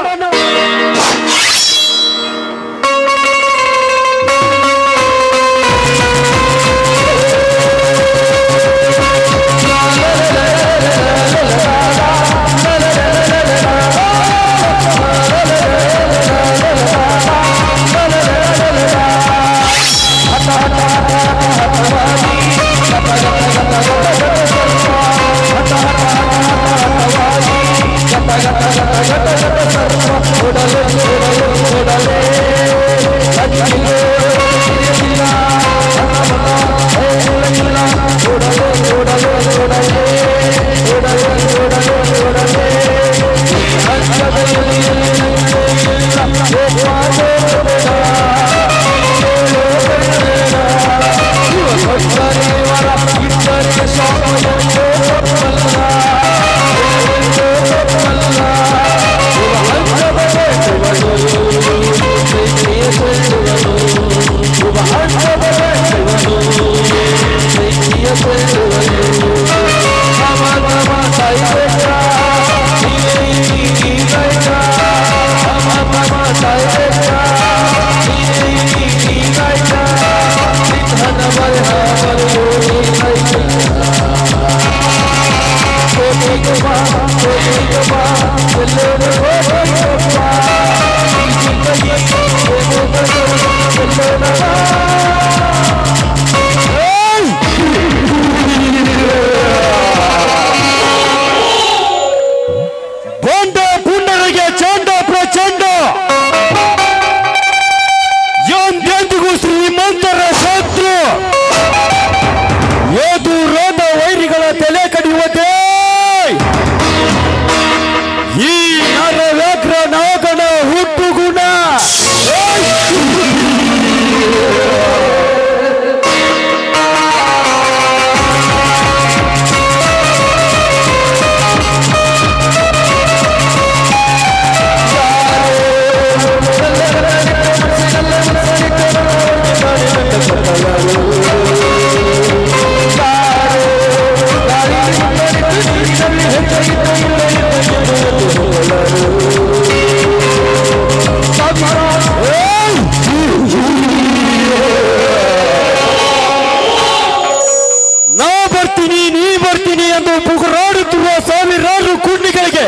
ಎಂದು ಪುಗುರಾಡುತ್ತಿರುವ ಸಾವಿರಾರು ಕುಂಡಿಗಳಿಗೆ